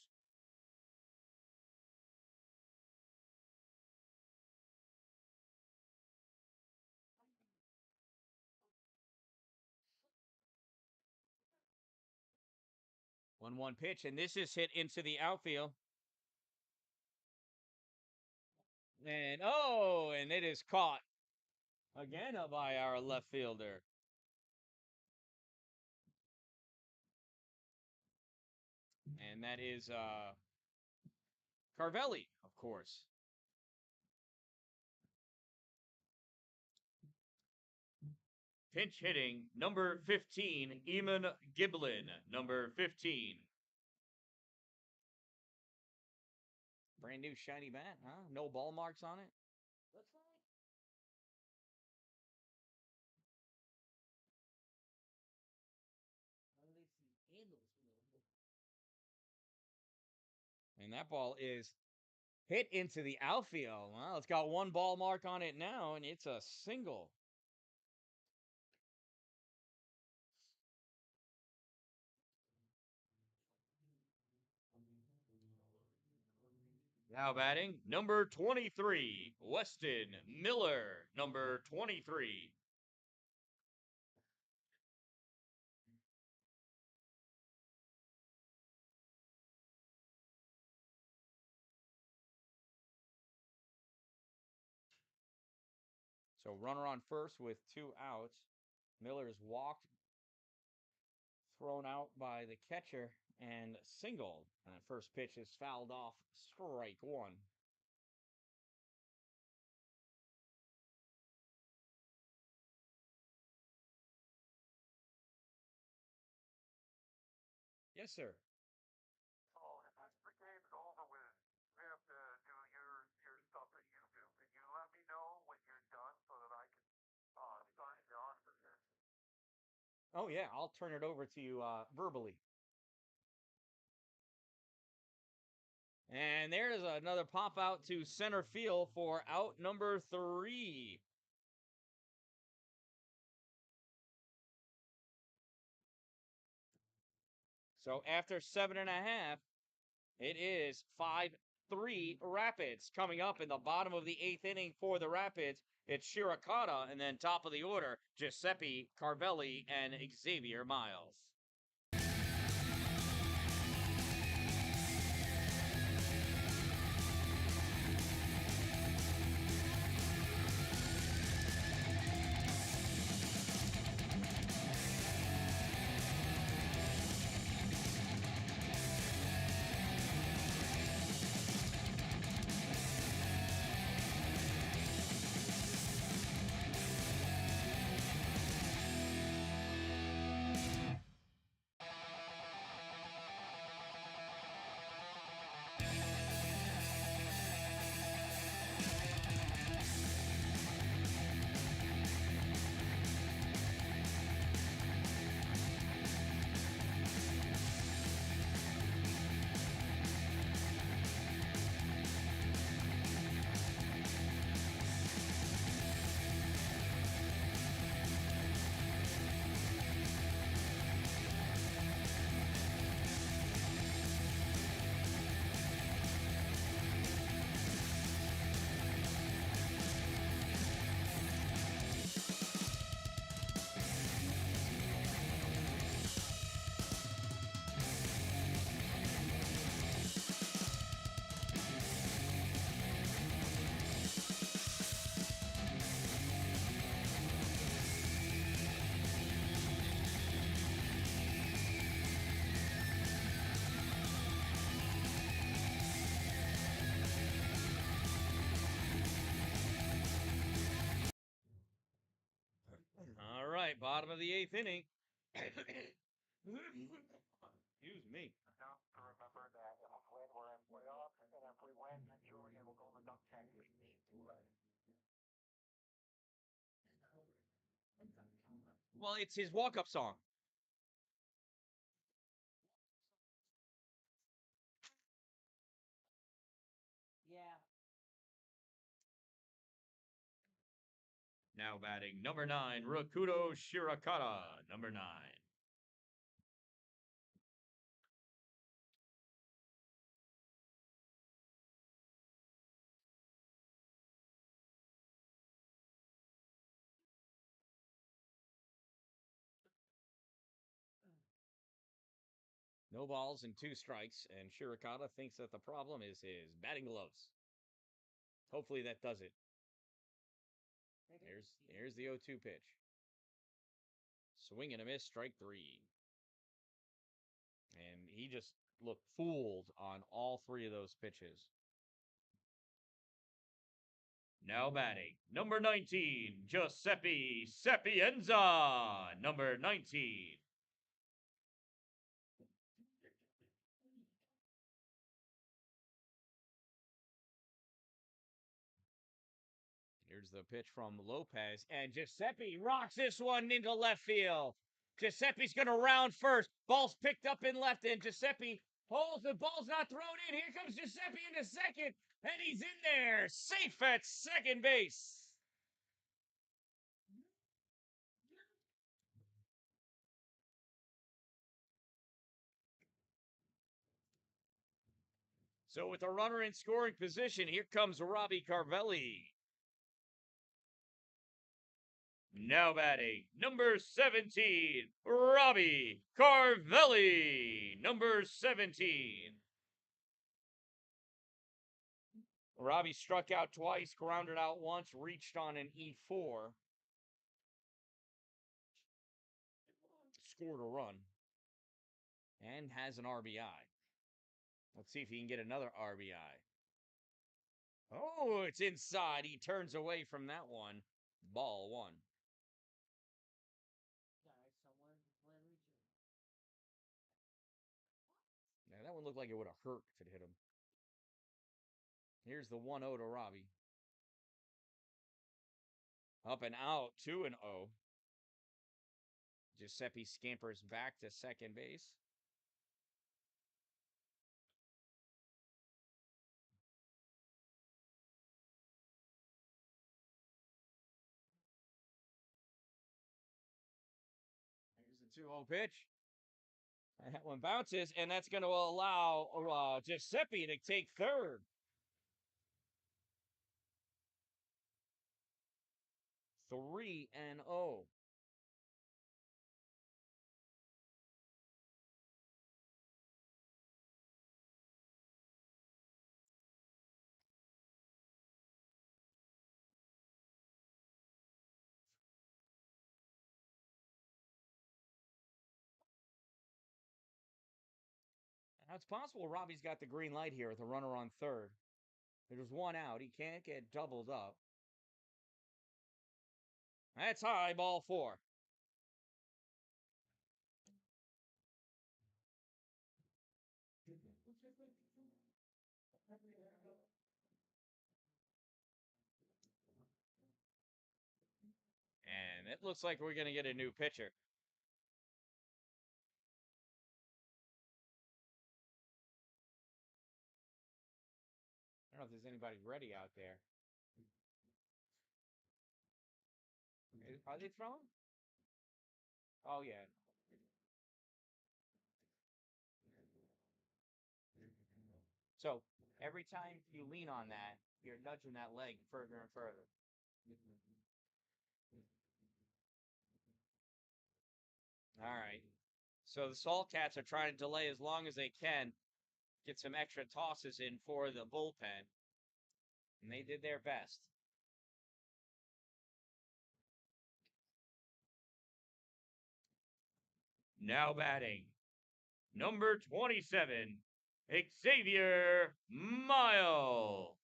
One pitch, and this is hit into the outfield. And it is caught again by our left fielder. And that is Carvelli, of course. Pinch hitting, number 15, Eamon Giblin, number 15. Brand new shiny bat, huh? No ball marks on it. Looks like. At least he handles real. And that ball is hit into the outfield. Well, it's got 1 ball mark on it now, and it's a single. Now batting, number 23, Weston Miller, number 23. So runner on first with 2 outs. Miller's walked, thrown out by the catcher, and singled. And the first pitch is fouled off, strike 1. Yes, sir. So if the game's over with, you have to do your stuff that you do. Can you let me know when you're done so that I can sign you on for this? Oh, yeah, I'll turn it over to you verbally. And there's another pop out to center field for out number 3. So after 7.5, it is 5-3 Rapids. Coming up in the bottom of the 8th inning for the Rapids, it's Shirokata, and then top of the order, Giuseppe Carvelli and Xavier Miles. All right, bottom of the 8th inning. Excuse me. Now, to remember that if we win, we're in playoffs, and if we win, then Julian will go to duck tank. Well, it's his walk-up song. Yeah. Now batting number 9, Rakudo Shirakata, number 9. No balls and 2 strikes, and Shirakata thinks that the problem is his batting gloves. Hopefully that does it. There's the 0-2 pitch. Swing and a miss, strike 3. And he just looked fooled on all 3 of those pitches. Now batting number 19, Giuseppe Sapienza, number 19. Here's the pitch from Lopez, and Giuseppe rocks this one into left field. Giuseppe's going to round first. Ball's picked up in left, and Giuseppe holds the ball's not thrown in. Here comes Giuseppe into second, and he's in there, safe at second base. So with a runner in scoring position, here comes Robbie Carvelli. Now batting, number 17, Robbie Carvelli, number 17. Robbie struck out twice, grounded out once, reached on an E4. Scored a run. And has an RBI. Let's see if he can get another RBI. Oh, it's inside. He turns away from that one. Ball 1. Yeah, that one looked like it would have hurt if it hit him. Here's the 1-0 to Robbie. Up and out, 2-0. Giuseppe scampers back to second base. Here's the 2-0 pitch. And that one bounces, and that's going to allow Giuseppe to take third. 3-0. Now it's possible Robbie's got the green light here with a runner on third. There's 1 out. He can't get doubled up. That's high, ball 4. And it looks like we're going to get a new pitcher. I don't know if there's anybody ready out there. Are they throwing? Oh, yeah. So every time you lean on that, you're nudging that leg further and further. All right. So the Salt Cats are trying to delay as long as they can, get some extra tosses in for the bullpen. And they did their best. Now batting, number 27, Xavier Mile.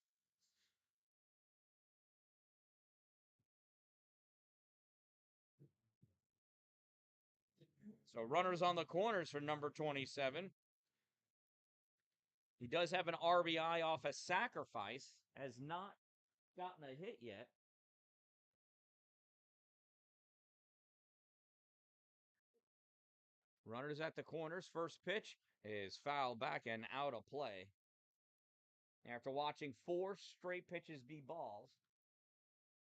So runners on the corners for number 27. He does have an RBI off a sacrifice. Has not gotten a hit yet. Runners at the corners. First pitch is fouled back and out of play. After watching 4 straight pitches be balls,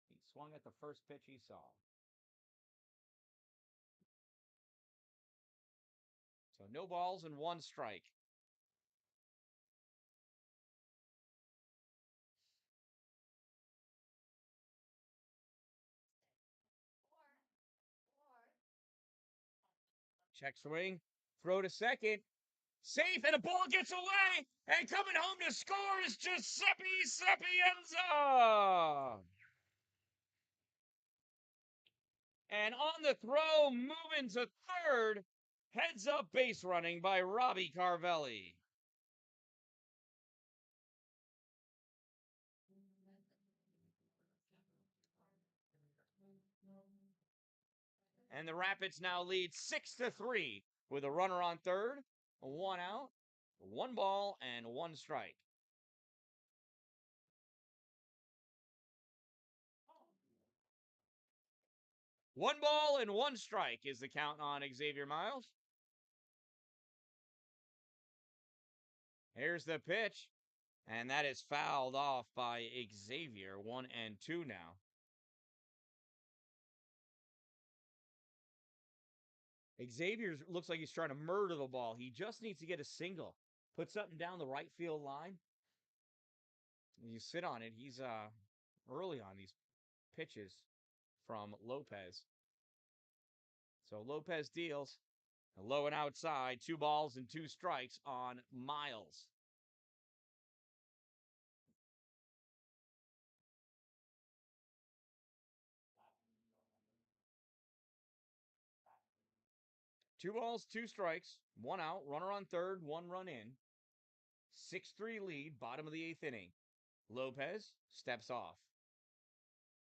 he swung at the first pitch he saw. So no balls and 1 strike. Check swing. Throw to second. Safe, and a ball gets away. And coming home to score is Giuseppe Sapienza. And on the throw, moving to third, heads up base running by Robbie Carvelli. And the Rapids now lead 6-3 with a runner on third, 1 out, 1 ball, and 1 strike. One ball and 1 strike is the count on Xavier Miles. Here's the pitch, and that is fouled off by Xavier. 1-2 now. Xavier looks like he's trying to murder the ball. He just needs to get a single. Put something down the right field line. You sit on it. He's early on these pitches from Lopez. So Lopez deals. Low and outside. 2 balls and 2 strikes on Miles. Two balls, 2 strikes, 1 out, runner on third, 1 run in. 6-3 lead, bottom of the 8th inning. Lopez steps off.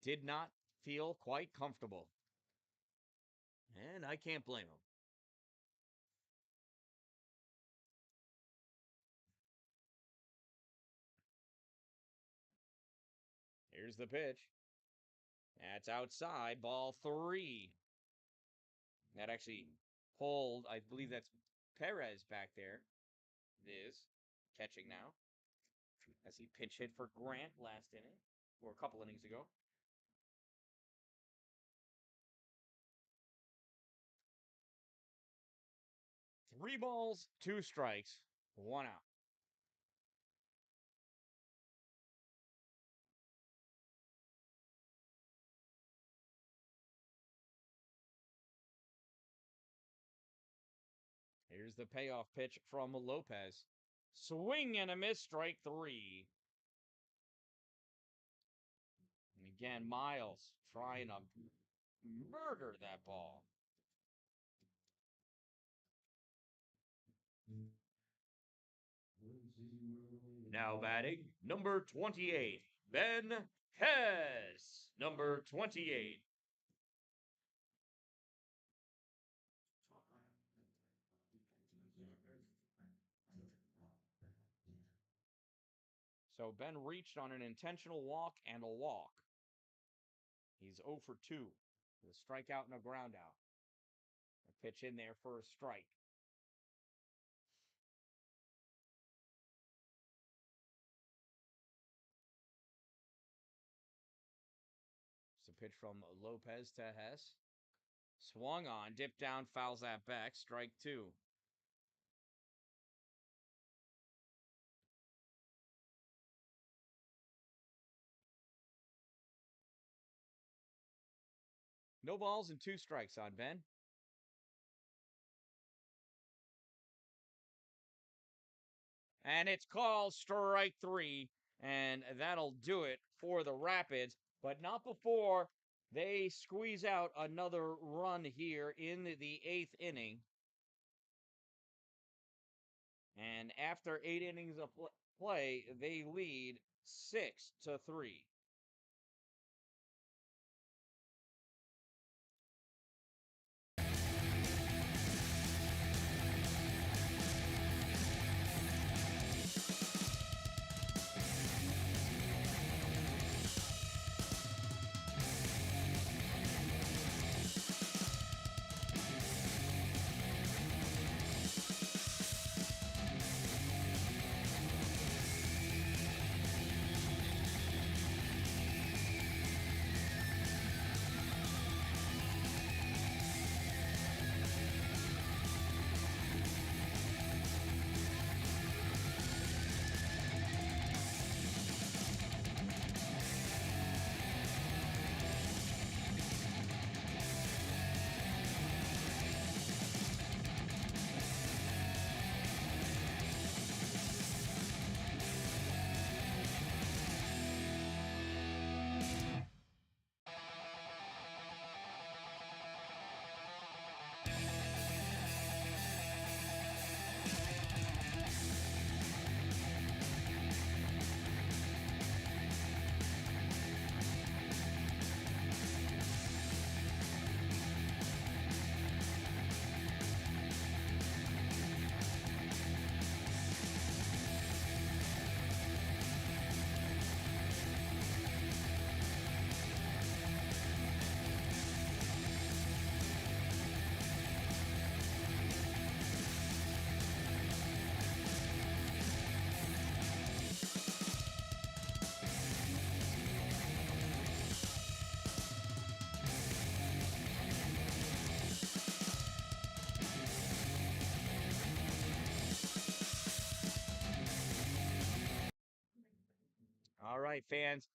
Did not feel quite comfortable. And I can't blame him. Here's the pitch. That's outside, ball 3. That actually pulled, I believe that's Perez back there. It is catching now, as he pinch hit for Grant last inning, or a couple innings ago. Three balls, 2 strikes, 1 out. Here's the payoff pitch from Lopez. Swing and a miss, strike 3. And again, Miles trying to murder that ball. Now batting, number 28, Ben Hess. Number 28. So Ben reached on an intentional walk and a walk. He's 0 for 2 with a strikeout and a ground out. A pitch in there for a strike. It's a pitch from Lopez to Hess. Swung on, dipped down, fouls that back. Strike 2. No balls and 2 strikes on Ben. And it's called strike 3. And that'll do it for the Rapids. But not before they squeeze out another run here in the 8th inning. And after 8 innings of play, they lead 6-3. right, fans.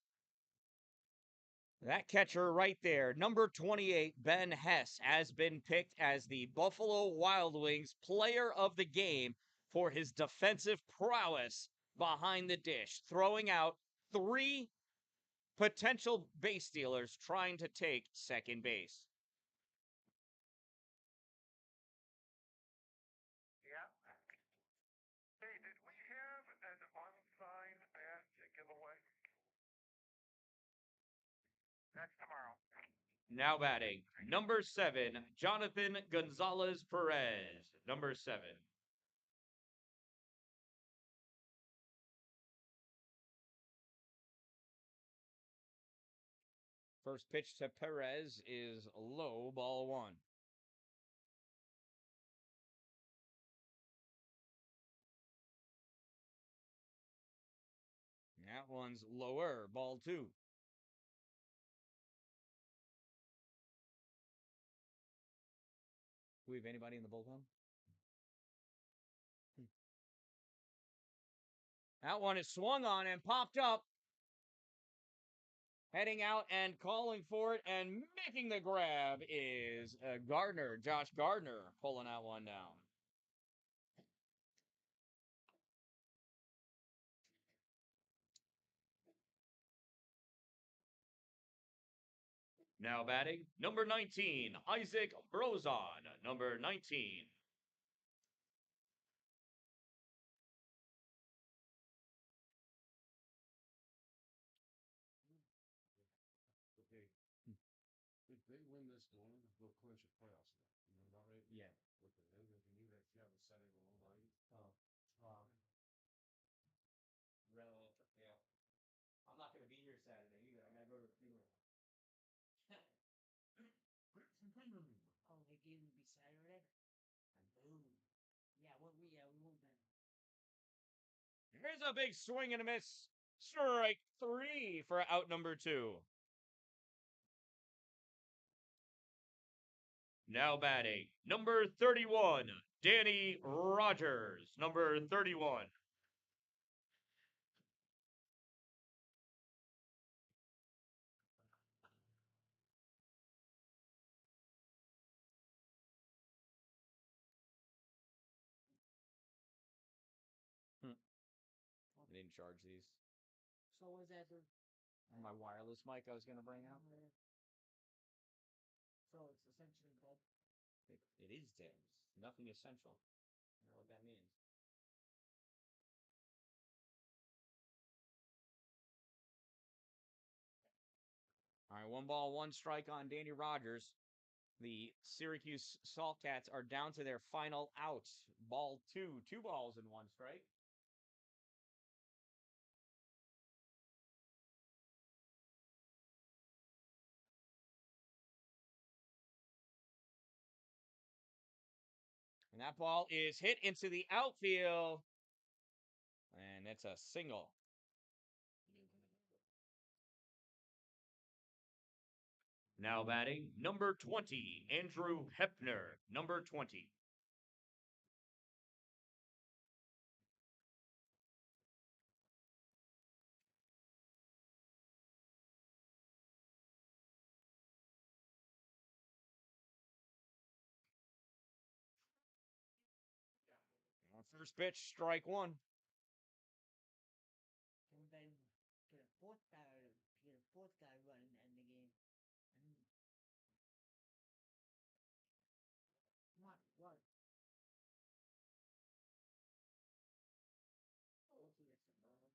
That catcher right there, number 28, Ben Hess, has been picked as the Buffalo Wild Wings player of the game for his defensive prowess behind the dish, throwing out 3 potential base stealers trying to take second base. Yeah. Hey, did we have an unsigned bat to give away? That's tomorrow. Now batting, number 7, Jonathan Gonzalez Perez. Number 7. First pitch to Perez is low, ball 1. That one's lower, ball 2. Do we have anybody in the bullpen? That one is swung on and popped up. Heading out and calling for it and making the grab is Gardner, Josh Gardner, pulling that one down. Now batting, number 19, Isaac Brozon. Number 19. Okay. If they win this game, they'll clinch a playoff spot. You know that, right? Yeah. Okay. Then if you need that, you have a setting on the line. Yeah. I'm not going to be here Saturday either. I got to go to a funeral. Oh, the game will be Saturday? Boom. Yeah, we won't then. Here's a big swing and a miss. Strike 3 for out number 2. Now batting, number 31, Danny Rogers. Number 31. I didn't charge these. So was that the My wireless mic I was going to bring out. so it's essentially dead? It is dead. It's nothing essential. I don't know what that means. All right, 1 ball, 1 strike on Danny Rogers. The Syracuse Saltcats are down to their final outs. Ball 2, 2 balls and 1 strike. And that ball is hit into the outfield. And it's a single. Now batting, number 20, Andrew Hepner. Number 20. First pitch, strike 1. And then get a fourth guy running to end the game. Come on, run.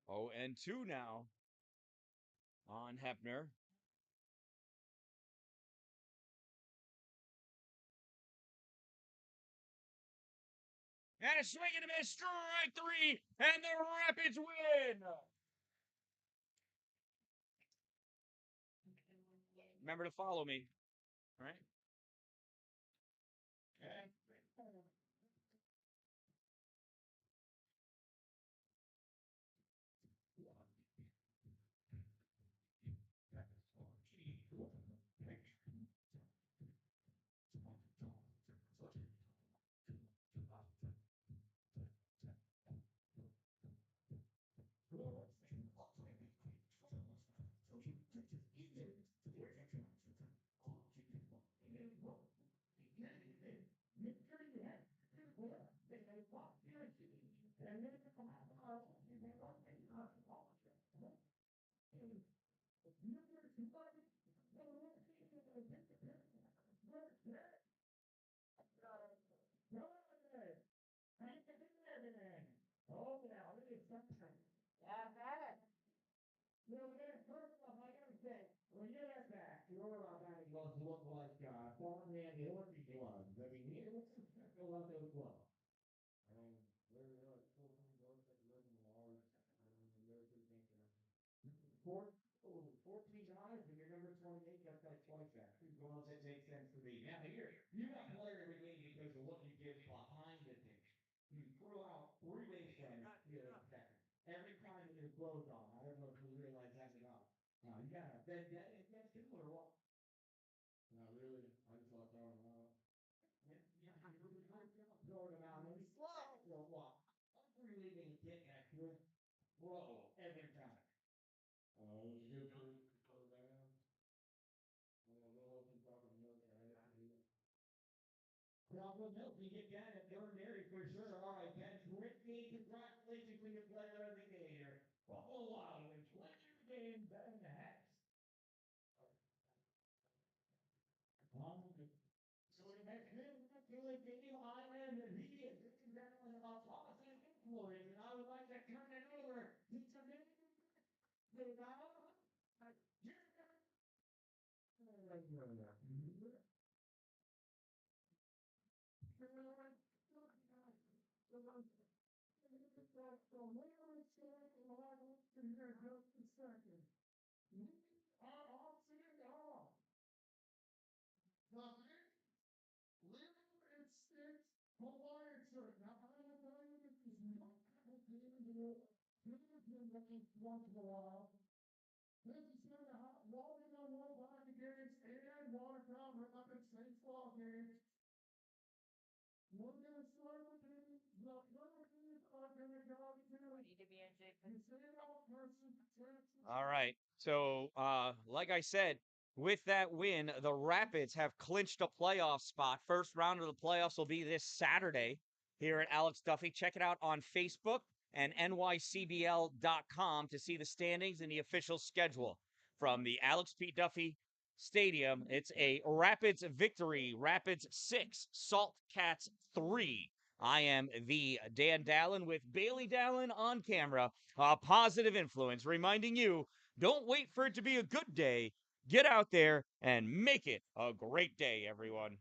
Oh, and 2 now on Hepner. And a swing and a miss, strike 3, and the Rapids win. Remember to follow me, all right? Oh, yeah, it is something. Yeah, that. You know, then first off, I gotta say, when you're at that, you're on that, you look like farmhand Hillary gloves. I mean, it looks special about those gloves. They're like 14 gloves that live in large. They're pretty dangerous. 14 guys, and you're number 28, that's like twice that. Two gloves, that makes sense to me. Now, you're not player of the game because of what you give behind the thing. You threw out 3 base runners every time that your clothes on. I don't know if you realize that or not. You got a that's similar or what? Not really. I just thought throwing them out. Throwing them out. And slow or what? I'm really going to get that good throw every time. Oh, it was a good move to throw down. Problem milk, you get down at ordinary for sure. All right, that's great game. Congratulations to your player of the game here. Blowout wins player of the game, Ben Hess. So we met him, feeling Dave Island, and he is definitely a positive influence. And I would like to turn it over to Samaritan. It's Hawaiian shirt. Now, I don't know if this is not once in a while. This is going to have walking on one hockey games and Watertown Rapids baseball games. We're going to start with the Hurricanes are going to go to the same old person. All right. So, like I said, with that win, the Rapids have clinched a playoff spot. First round of the playoffs will be this Saturday here at Alex Duffy. Check it out on Facebook and nycbl.com to see the standings and the official schedule from the Alex P. Duffy Stadium. It's a Rapids victory. Rapids 6, Salt Cats 3. I am the Dan Dallin with Bailey Dallin on camera, a positive influence, reminding you, don't wait for it to be a good day. Get out there and make it a great day, everyone.